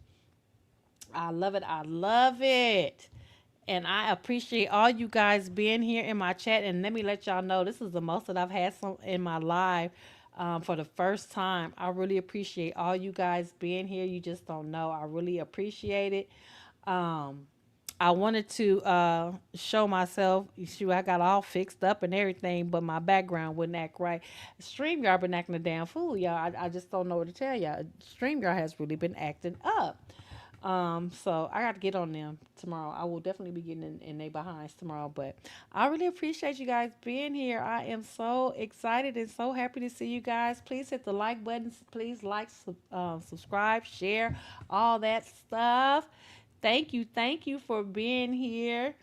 I love it. I love it. And I appreciate all you guys being here in my chat. And let me let y'all know this is the most that I've had some in my live for the first time. I really appreciate all you guys being here. You just don't know. I really appreciate it. Um, I wanted to show myself. Shoot, I got all fixed up and everything, but my background wouldn't act right. StreamYard been acting a damn fool, y'all. I just don't know what to tell y'all. StreamYard has really been acting up. So I got to get on them tomorrow. I will definitely be getting in their behinds tomorrow. But I really appreciate you guys being here. I am so excited and so happy to see you guys. Please hit the like button. Please like, subscribe, share, all that stuff. Thank you for being here.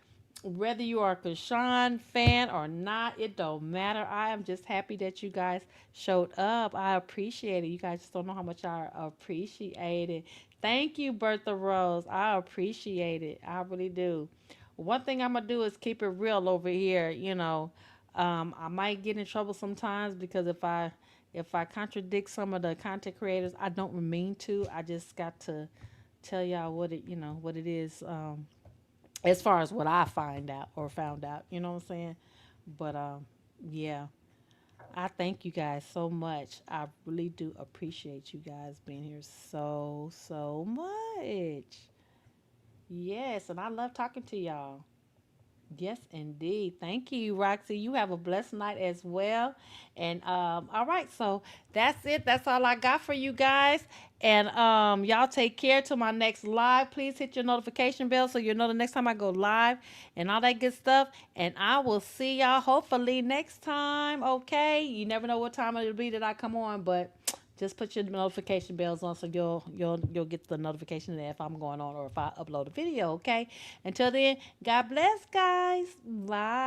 Whether you are a Chrisean fan or not, it don't matter. I am just happy that you guys showed up. I appreciate it. You guys just don't know how much I appreciate it. Thank you, Bertha Rose. I appreciate it. I really do. One thing I'm gonna do is keep it real over here. I might get in trouble sometimes because if I contradict some of the content creators, I don't mean to. I just got to tell y'all what it is. As far as what I find out or found out, you know what I'm saying? But yeah, I thank you guys so much. I really do appreciate you guys being here so much. Yes, and I love talking to y'all. Yes, indeed. Thank you, Roxy. You have a blessed night as well. And all right, so that's it. That's all I got for you guys. And y'all take care till my next live. Please hit your notification bell so you know the next time I go live and all that good stuff. And I will see y'all hopefully next time. Okay. You never know what time it'll be that I come on, but just put your notification bells on so you'll get the notification there if I'm going on or if I upload a video, okay? Until then, God bless, guys. Bye.